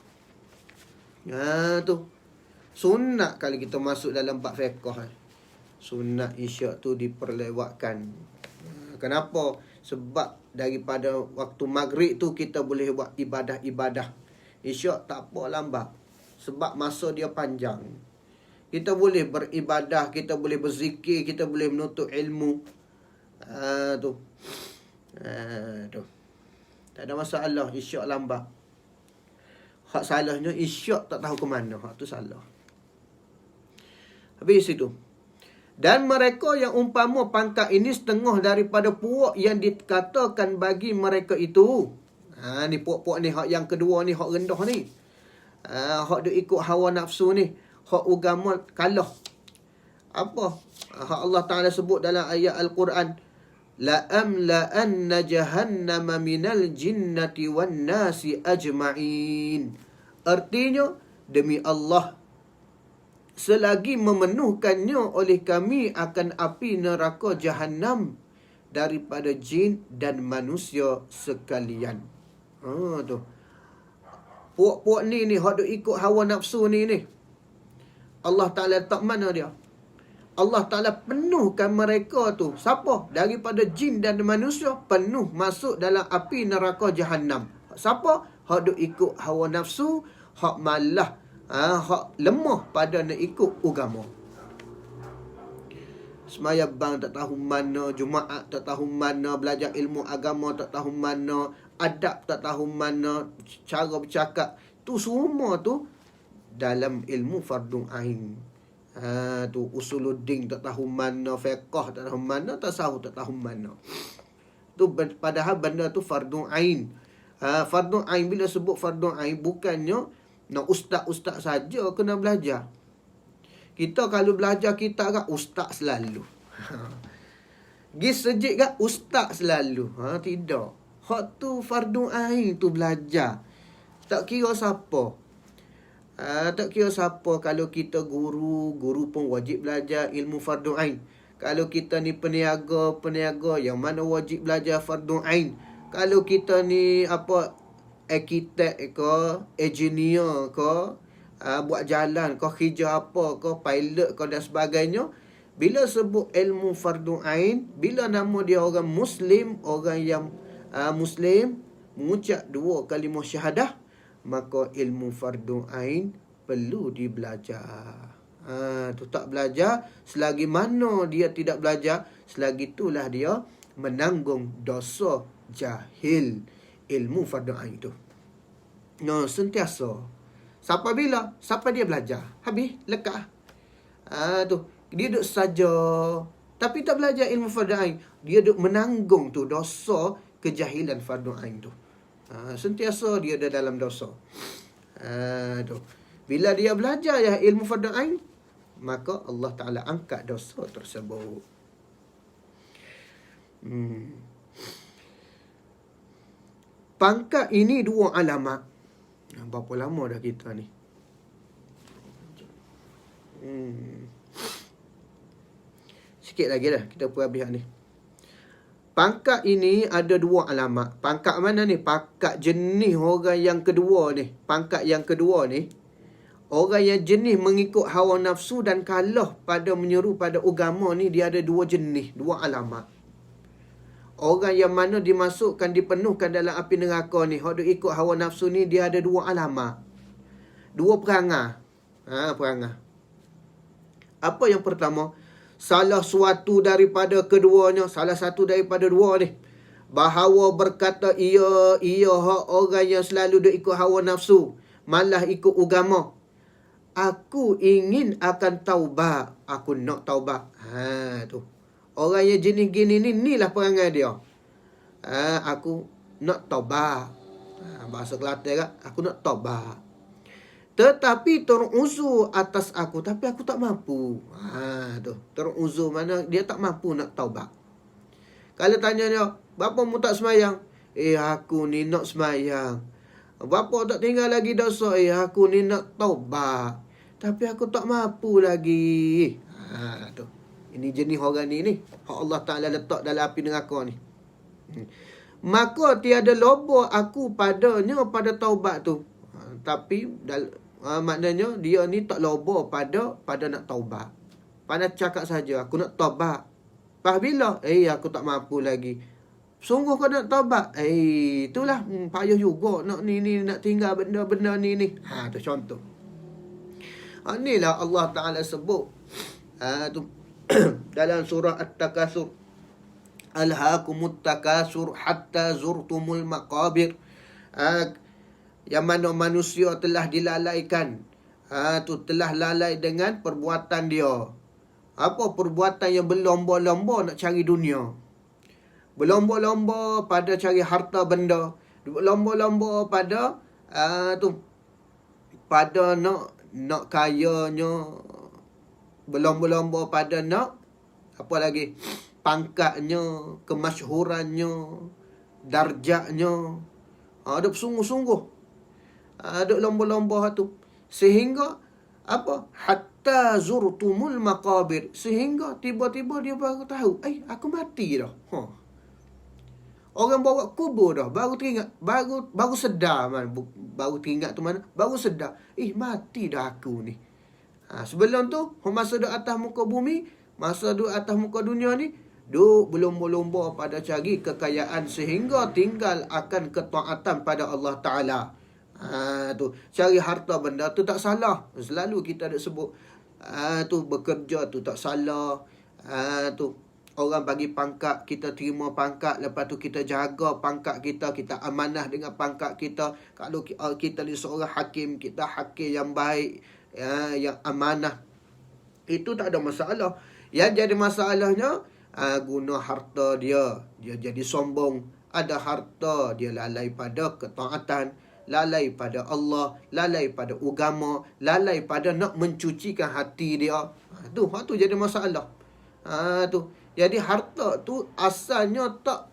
Tu. Sunat kalau kita masuk dalam bab fiqh. Sunat isyak tu diperlewatkan. Kenapa? Sebab daripada waktu maghrib tu kita boleh buat ibadah-ibadah. Isyak tak apa lambat. Sebab masa dia panjang. Kita boleh beribadah, kita boleh berzikir, kita boleh menuntut ilmu. Tu. Tu. Tak ada masalah isyak lambat. Hak salahnya isyak tak tahu ke mana. Hak tu salah. Habis itu. Dan mereka yang umpama pangkat ini setengah daripada puak yang dikatakan bagi mereka itu. Ni puak-puak ni, hak yang kedua ni, hak rendah ni. Hak dia ikut hawa nafsu ni. Hak agama kalah. Apa? Hak Allah Ta'ala sebut dalam ayat Al-Quran. La'amla'anna jahannama minal jinnati wan nasi ajma'in. Artinya, demi Allah, selagi memenuhkannya oleh kami akan api neraka Jahannam daripada jin dan manusia sekalian. Tu. Puak-puak ni hak duk ikut hawa nafsu ni. Allah Ta'ala letak mana dia? Allah Ta'ala penuhkan mereka tu. Siapa? Daripada jin dan manusia, penuh masuk dalam api neraka Jahannam. Siapa? Hak duk ikut hawa nafsu, hak malah, hak lemah pada nak ikut agama. Semaya bang tak tahu mana, Jumaat tak tahu mana, belajar ilmu agama tak tahu mana, adab tak tahu mana, cara bercakap. Tu semua tu dalam ilmu fardu ain. Tu usuluddin tak tahu mana, fiqh tak tahu mana, tasawuf tak tahu mana. Tu padahal benda tu fardu ain. Fardu ain, bila sebut fardu ain, bukannya nak ustaz-ustaz saja kena belajar. Kita kalau belajar kita kan ustaz selalu. Gi sejik kan ustaz selalu. Tidak. Hak tu fardu ain tu belajar. Tak kira siapa. Tak kira siapa. Kalau kita guru pun wajib belajar ilmu fardu ain. Kalau kita ni peniaga yang mana wajib belajar fardu ain. Kalau kita ni arkitek ke, engineer ke, buat jalan ke, kerja apa ke, pilot ke dan sebagainya, bila sebut ilmu fardu ain, bila nama dia orang Muslim, orang yang Muslim mengucap 2 kalimah syahadah, maka ilmu fardu ain perlu dibelajar. Tu tak belajar, selagi mana dia tidak belajar, selagi itulah dia menanggung dosa jahil ilmu fardu ain tu. Sentiasa. Sampai bila? Sampai dia belajar. Habis, lekat. Tu. Dia duduk saja. Tapi tak belajar ilmu fardu ain. Dia duduk menanggung tu dosa kejahilan fardu ain tu. Sentiasa dia ada dalam dosa. Tu. Bila dia belajar ilmu fardu ain, maka Allah Ta'ala angkat dosa tersebut. Pangkat ini 2 alamat. Berapa lama dah kita ni? Sikit lagi dah kita pun habis ni. Pangkat ini ada 2 alamat. Pangkat mana ni? Pangkat jenis orang yang kedua ni. Pangkat yang kedua ni, orang yang jenis mengikut hawa nafsu dan kalah pada menyeru pada agama ni, dia ada 2 jenis, 2 alamat. Orang yang mana dimasukkan, dipenuhkan dalam api neraka ni, hak duk ikut hawa nafsu ni, dia ada 2 alamat. 2 perangai. Perangai. Apa yang pertama? Salah satu daripada keduanya, salah satu daripada 2 ni, bahawa berkata ia hak orang yang selalu duk ikut hawa nafsu, malah ikut agama. Aku ingin akan taubat. Aku nak taubat. Tu. Orang yang jenis gini ni, inilah perangai dia. Aku nak taubat. Bahasa Kelantan kan, aku nak taubat. Tetapi teruzur atas aku, tapi aku tak mampu. Tu. Teruzur mana dia tak mampu nak taubat. Kalau tanya dia, bapa mu tak semayang? Aku ni nak semayang. Bapa tak tinggal lagi dosa? Aku ni nak taubat. Tapi aku tak mampu lagi. Tu. Ini jenis orang ni. Hak Allah Ta'ala letak dalam api neraka ni. Maka tiada lobo aku padanya pada taubat tu. Tapi maknanya dia ni tak lobo pada nak taubat. Pada cakap saja, aku nak taubat. Pas bila? Aku tak mampu lagi. Sungguh kau nak taubat? Itulah payah juga nak nak tinggal benda-benda ni. Tu contoh. Inilah Allah Ta'ala sebut. Tu dalam surah At-Takasur, alhaakumut takasur hatta zurtumul maqabir. Yang mana manusia telah dilalaikan. Tu telah lalai dengan perbuatan dia. Apa perbuatan yang berlomba-lomba nak cari dunia. Berlomba-lomba pada cari harta benda. Berlomba-lomba pada pada nak kayanya. Berlomba-lomba pada nak apa lagi, pangkatnya, kemasyhurannya, darjatnya. Ada bersungguh-sungguh. Ada lomba-lomba tu. Sehingga Apa? Hatta zurtumul maqabir. Sehingga tiba-tiba dia baru tahu, aku mati dah. Orang bawa kubur dah, baru teringat, baru sedar man. Baru teringat tu mana? Baru sedar, mati dah aku ni. Sebelum tu, masa duduk atas muka bumi, masa duduk atas muka dunia ni, duk berlomba-lomba pada cari kekayaan sehingga tinggal akan ketaatan pada Allah Ta'ala. Tu cari harta benda tu tak salah. Selalu kita ada sebut tu bekerja tu tak salah. Tu orang bagi pangkat, kita terima pangkat, lepas tu kita jaga pangkat kita, kita amanah dengan pangkat kita. Kalau kita ni seorang hakim, kita hakim yang baik, yang amanah, itu tak ada masalah. Yang jadi masalahnya guna harta dia jadi sombong. Ada harta dia lalai pada ketaatan, lalai pada Allah, lalai pada agama, lalai pada nak mencucikan hati dia. Tu jadi masalah. Tu. Jadi harta tu asalnya tak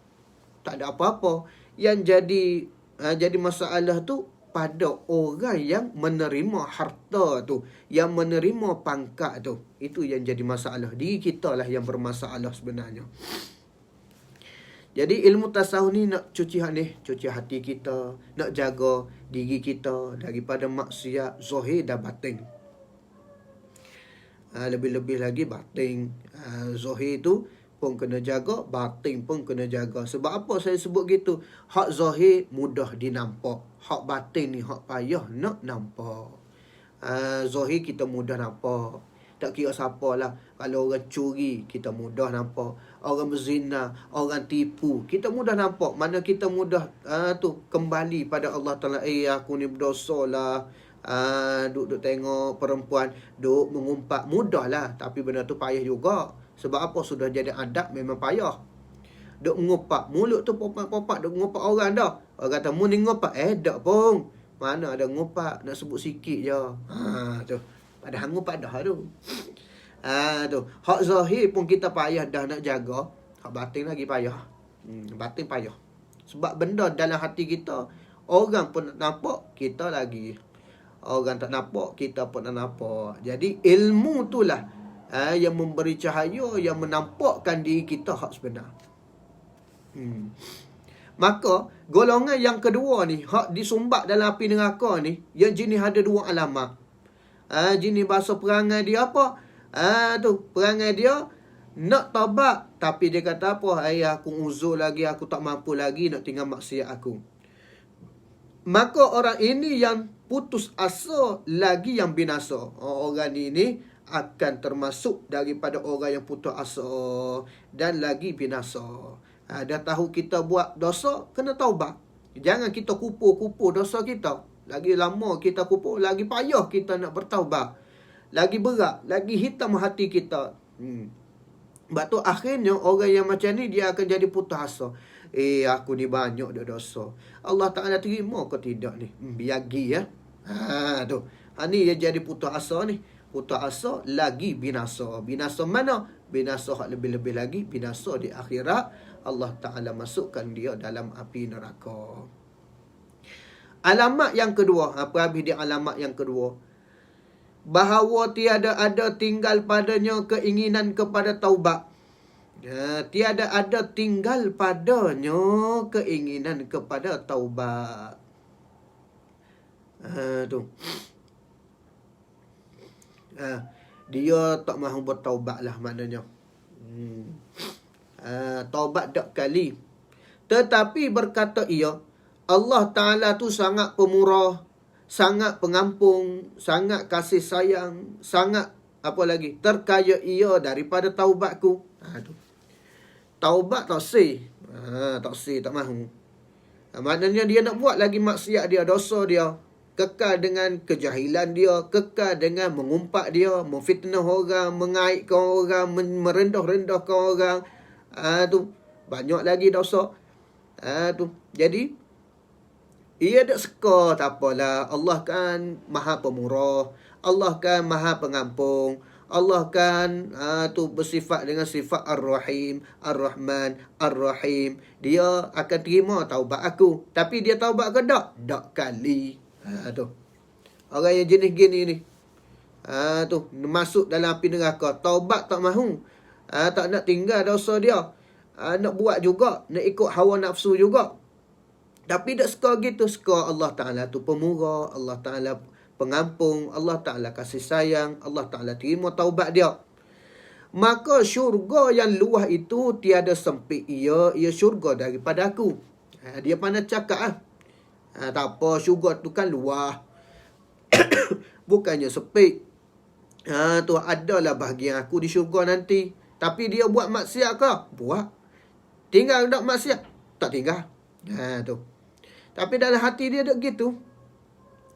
ada apa-apa. Yang jadi masalah tu pada orang yang menerima harta tu, yang menerima pangkat tu. Itu yang jadi masalah. Diri kita lah yang bermasalah sebenarnya. Jadi ilmu tasawuf ni nak cuci hati kita, nak jaga diri kita daripada maksiat zahir dan batin. Lebih-lebih lagi batin. Zahir tu pun kena jaga, batin pun kena jaga. Sebab apa saya sebut gitu? Hak zahir mudah dinampak, hak batin ni hak payah nak nampak. Zahir kita mudah nampak, tak kira siapa lah. Kalau orang curi, kita mudah nampak. Orang berzina, orang tipu, kita mudah nampak. Mana kita mudah kembali pada Allah Ta'ala. Aku ni berdosa lah. Duk tengok perempuan, duk mengumpat, mudah lah. Tapi benda tu payah juga. Sebab apa? Sudah jadi adab, memang payah. Duk mengumpat, mulut tu popak-popak, duk mengumpat orang dah. Orang kata, mu ni ngumpat. Tak pun. Mana ada ngumpat, nak sebut sikit je. Tu. Padahal ngumpat dah tu. Tu. Hak zahir pun kita payah dah nak jaga. Hak batin lagi payah. Batin payah. Sebab benda dalam hati kita, orang pun nak nampak, kita lagi. Orang tak nampak, kita pun nak nampak. Jadi ilmu itulah yang memberi cahaya, yang menampakkan diri kita hak sebenar. Maka golongan yang kedua ni, hak disumbat dalam api neraka ni, yang jenis ada dua alamat. Jenis bahasa perangai dia apa? Perangai dia nak taubat, tapi dia kata apa? Aku uzur lagi, aku tak mampu lagi nak tinggal maksiat aku. Maka orang ini yang putus asa lagi yang binasa. Orang ini akan termasuk daripada orang yang putus asa dan lagi binasa. Dah tahu kita buat dosa, kena taubat. Jangan kita kupur-kupur dosa kita. Lagi lama kita kupur, lagi payah kita nak bertaubat. Lagi berat, lagi hitam hati kita. Sebab tu akhirnya orang yang macam ni, dia akan jadi putus asa. Aku ni banyak dah dosa. Allah Ta'ala terima ke tidak ni? Biagi ya. Tu. Ni dia jadi putus asa ni. Putus asa lagi binasa. Binasa mana? Binasa hak lebih-lebih lagi. Binasa di akhirat. Allah Ta'ala masukkan dia dalam api neraka. Alamat yang kedua. Apa habis dia alamat yang kedua? Bahawa tiada ada tinggal padanya keinginan kepada taubat. Tiada ada tinggal padanya keinginan kepada taubat. Tu. Dia tak mahu bertaubat lah maknanya. Taubat dak kali. Tetapi berkata ia, Allah Ta'ala tu sangat pemurah, sangat pengampun, sangat kasih sayang, sangat apa lagi? Terkaya ia daripada taubatku. Tu. Taubat tak sih. Tak sih, tak mahu. Maknanya dia nak buat lagi maksiat dia, dosa dia. Kekal dengan kejahilan dia, kekal dengan mengumpat dia, memfitnah orang, mengaitkan orang, merendah-rendahkan orang. Tu. Banyak lagi dosa. Tu. Jadi ia tak suka, tak apalah. Allah kan maha pemurah. Allah kan maha pengampun. Allah kan tu bersifat dengan sifat Ar-Rahim, Ar-Rahman, Ar-Rahim. Dia akan terima taubat aku. Tapi dia taubat ke tak? Tak kali. Tu. Orang yang jenis gini ni. Tu masuk dalam api neraka. Taubat tak mahu. Tak nak tinggal dosa dia. Nak buat juga, nak ikut hawa nafsu juga. Tapi tak suka gitu. Suka Allah Ta'ala tu pemurah, Allah Ta'ala pengampung, Allah Ta'ala kasih sayang, Allah Ta'ala terima taubat dia. Maka syurga yang luas itu tiada sempit ia syurga daripada aku. Dia pandai cakap tak apa, syurga tu kan luas. Bukannya sempit. Tu adalah bahagian aku di syurga nanti. Tapi dia buat maksiat ke? Buat. Tinggal tak maksiat? Tak tinggal. Tu. Tapi dalam hati dia duk gitu.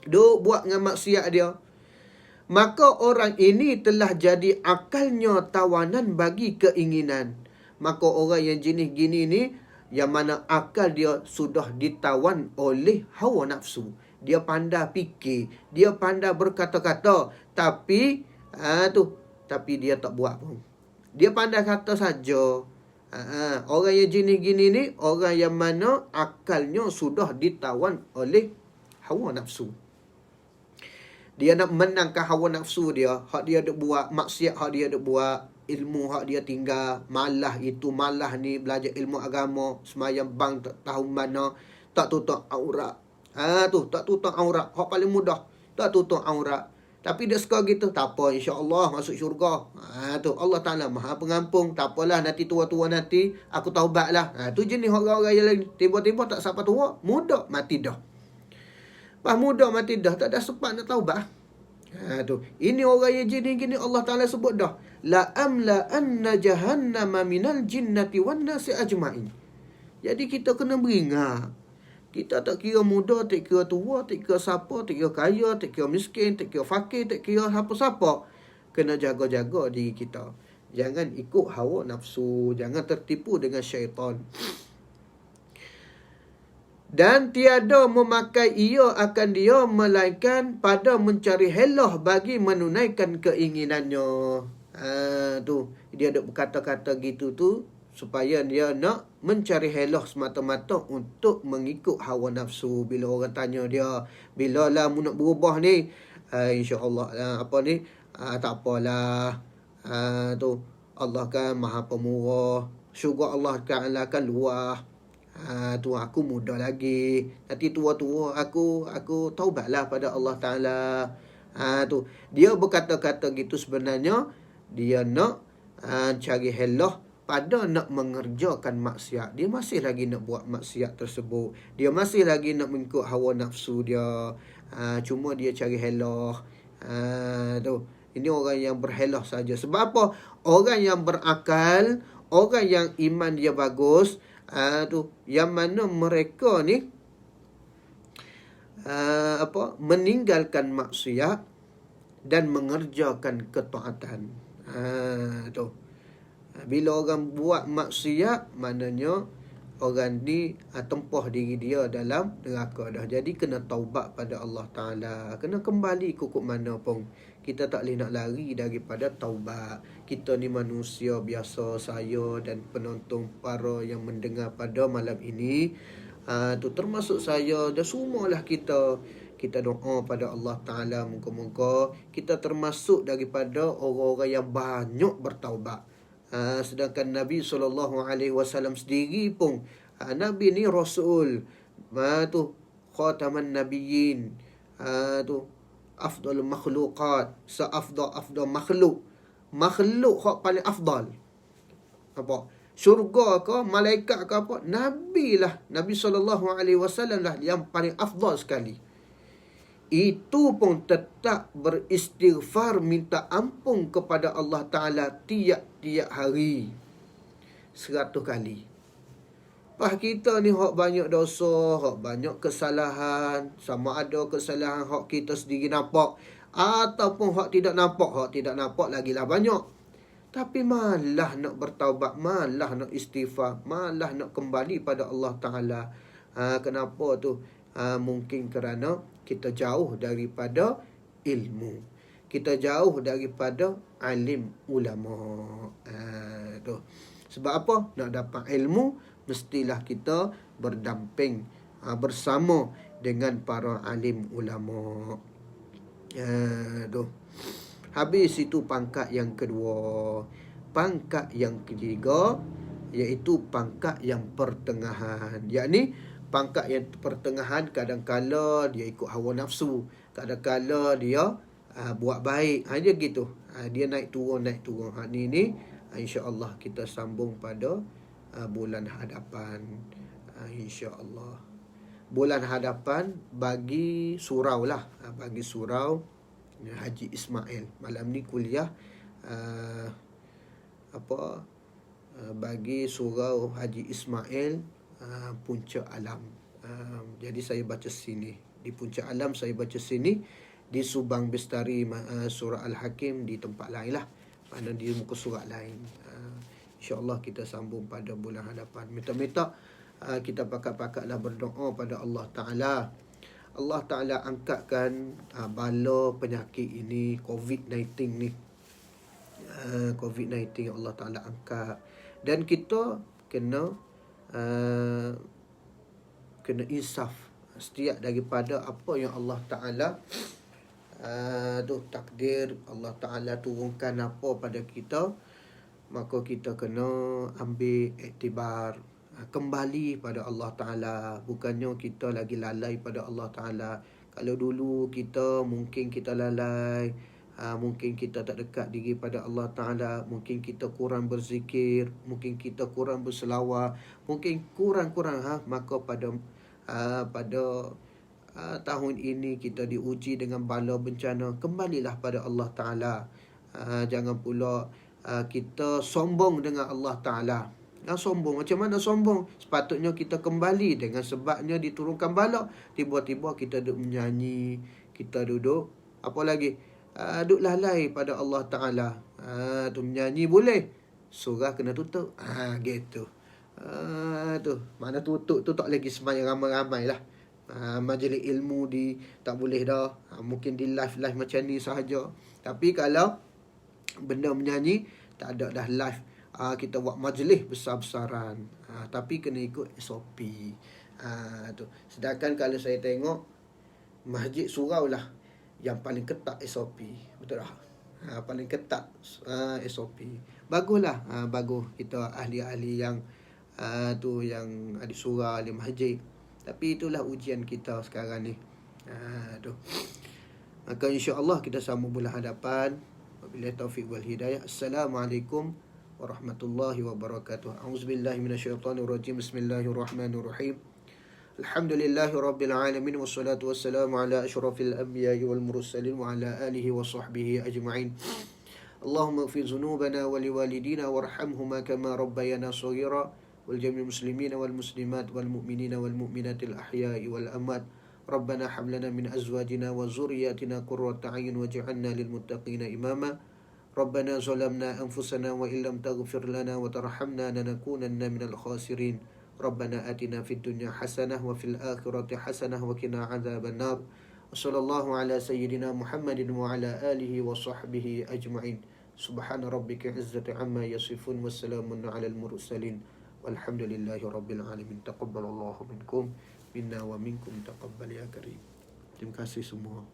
Duk buat dengan maksiat dia. Maka orang ini telah jadi akalnya tawanan bagi keinginan. Maka orang yang jenis gini ni, yang mana akal dia sudah ditawan oleh hawa nafsu. Dia pandai fikir, dia pandai berkata-kata, tapi tapi dia tak buat pun. Dia pandai kata saja. Orang yang jenis gini ni, orang yang mana akalnya sudah ditawan oleh hawa nafsu. Dia nak menangkan hawa nafsu dia. Hak dia ada buat maksiat, hak dia ada buat ilmu, hak dia tinggal. Malah itu, malah ni, belajar ilmu agama. Semayang bang tak tahu mana. Tak tutup aurat. Tak tutup aurat. Hak paling mudah. Tak tutup aurat. Tapi dia suka gitu. Tak apa, insya-Allah masuk syurga. Allah Ta'ala Maha Pengampung. Tak apalah, nanti tua-tua nanti aku taubat lah. Tu jenis orang-orang yang lain. Tiba-tiba tak sampai tua, muda mati dah. Pas muda mati dah, tak ada sempat nak taubat. Tu. Ini orang yang jenis gini Allah Ta'ala sebut dah. La amla anna jahannama minal jinnati wan nasi ajma'in. Jadi kita kena beringat. Kita tak kira muda, tak kira tua, tak kira siapa, tak kira kaya, tak kira miskin, tak kira fakir, tak kira siapa-siapa. Kena jaga-jaga diri kita. Jangan ikut hawa nafsu. Jangan tertipu dengan syaitan. Dan tiada memakai ia akan dia, melainkan pada mencari helah bagi menunaikan keinginannya. Tu dia ada berkata-kata gitu tu supaya dia nak mencari helah semata-mata untuk mengikut hawa nafsu. Bila orang tanya dia, bila lah mu nak berubah ni, insya-Allah tak apalah. Tu Allah kan Maha Pemurah. Syurga Allah Ta'ala kan luas. Tu aku muda lagi. Nanti tua-tua aku taubatlah pada Allah Ta'ala. Tu dia berkata-kata gitu sebenarnya dia nak cari helah pada nak mengerjakan maksiat. Dia masih lagi nak buat maksiat tersebut. Dia masih lagi nak mengikut hawa nafsu dia. Cuma dia cari helah. Tu ini orang yang berhelah saja. Sebab apa? Orang yang berakal, orang yang iman dia bagus, tu yang mana mereka ni meninggalkan maksiat dan mengerjakan ketaatan. Tu bila orang buat maksiat, maknanya orang ni tempah diri dia dalam neraka dah. Jadi kena taubat pada Allah Ta'ala. Kena kembali kukuk mana pun. Kita tak boleh nak lari daripada taubat. Kita ni manusia biasa, saya dan penonton para yang mendengar pada malam ini, tu termasuk saya dan semualah kita. Kita doa pada Allah Ta'ala, moga-moga kita termasuk daripada orang-orang yang banyak bertaubat. Sedangkan Nabi SAW sendiri pun, Nabi ni Rasul, tu khataman nabiyyin, tu afdal makhluqat, afdal makhluk hak paling afdal. Apa? Syurga ke, malaikat ke apa? Nabi lah. Nabi SAW lah yang paling afdal sekali. Itu pun tetap beristighfar, minta ampun kepada Allah Ta'ala tiap-tiap hari 100 kali. Pas kita ni hak banyak dosa, hak banyak kesalahan. Sama ada kesalahan hak kita sendiri nampak, ataupun hak tidak nampak. Hak tidak nampak lagilah banyak. Tapi malah nak bertaubat, malah nak istighfar, malah nak kembali pada Allah Ta'ala. Kenapa tu? Mungkin kerana kita jauh daripada ilmu. Kita jauh daripada alim ulama. Tu. Sebab apa? Nak dapat ilmu, mestilah kita berdamping bersama dengan para alim ulama. Tu. Habis itu pangkat yang kedua. Pangkat yang ketiga iaitu pangkat yang pertengahan. Yakni pangkat yang pertengahan kadang-kala dia ikut hawa nafsu, kadang-kala dia buat baik. Dia gitu. Dia naik turun. Ni insya-Allah kita sambung pada bulan hadapan. Insya-Allah. Bulan hadapan bagi surau lah. Bagi surau Haji Ismail. Malam ni kuliah bagi surau Haji Ismail Puncak Alam. Jadi saya baca sini. Di Puncak Alam saya baca sini. Di Subang Bestari Surah Al-Hakim di tempat lain lah. Mana di muka surat lain. InsyaAllah kita sambung pada bulan hadapan. Minta-minta kita pakat-pakatlah berdoa pada Allah Ta'ala. Allah Ta'ala angkatkan bala penyakit ini, COVID-19 ni. COVID-19 Allah Ta'ala angkat. Dan kita kena insaf setiap daripada apa yang Allah Ta'ala takdir Allah Ta'ala turunkan apa pada kita, maka kita kena ambil iktibar, kembali pada Allah Ta'ala. Bukannya kita lagi lalai pada Allah Ta'ala. Kalau dulu mungkin kita lalai, mungkin kita tak dekat diri pada Allah Ta'ala, mungkin kita kurang berzikir, mungkin kita kurang berselawat, mungkin kurang-kurang maka pada tahun ini kita diuji dengan bala bencana. Kembalilah pada Allah Ta'ala. Jangan pula kita sombong dengan Allah Ta'ala. Sombong, macam mana sombong? Sepatutnya kita kembali dengan sebabnya diturunkan bala. Tiba-tiba kita duduk menyanyi, kita duduk apa lagi? Duduk lalai pada Allah Ta'ala. Tu menyanyi boleh, surah kena tutup. Gitu. Tu mana tutup tu tak lagi semayang ramai-ramai lah. Majlis ilmu tak boleh dah. Mungkin di live macam ni sahaja. Tapi kalau benda menyanyi tak ada dah live, kita buat majlis besar-besaran. Tapi kena ikut SOP. Tu. Sedangkan kalau saya tengok masjid surau lah yang paling ketat SOP. Betul tak? Paling ketat SOP. Baguslah. Bagus kita ahli-ahli yang yang ahli surau, ahli masjid. Tapi itulah ujian kita sekarang ni. Tu. Maka insya-Allah kita sambung bulan hadapan. Wabillahi taufiq wal hidayah. Assalamualaikum warahmatullahi wabarakatuh. A'udzubillahi minasyaitonirrajim. Bismillahirrahmanirrahim. Alhamdulillahi rabbil alamin wassalatu wassalamu ala asyrafil anbiya'i wal mursalin wa ala alihi wa sahbihi ajma'in. Allahumma ighfir dzunubana wa liwalidina warhamhuma kama rabbayana shaghira wal jami'il muslimina wal muslimat wal mu'minina wal mu'minatil ahya'i wal amwat. Rabbana hab lana min azwajina wa dzurriyyatina qurrata a'yun waj'alna lil muttaqina imama. Rabbana zalamna anfusana wa illam taghfir lana wa tarhamna lanakunanna minal khasirin. Rabbana atina fid dunya hasanah wa fil akhirati hasanah wa qina adzaban nar. Wassallallahu ala sayyidina Muhammadin wa ala alihi wa sahbihi ajma'in. Subhana rabbika izzati amma yasifun wassalamun alal mursalin walhamdulillahi rabbil alamin. Taqabbalallahu minkum minna wa minkum taqabbal ya karim. Terima kasih semua.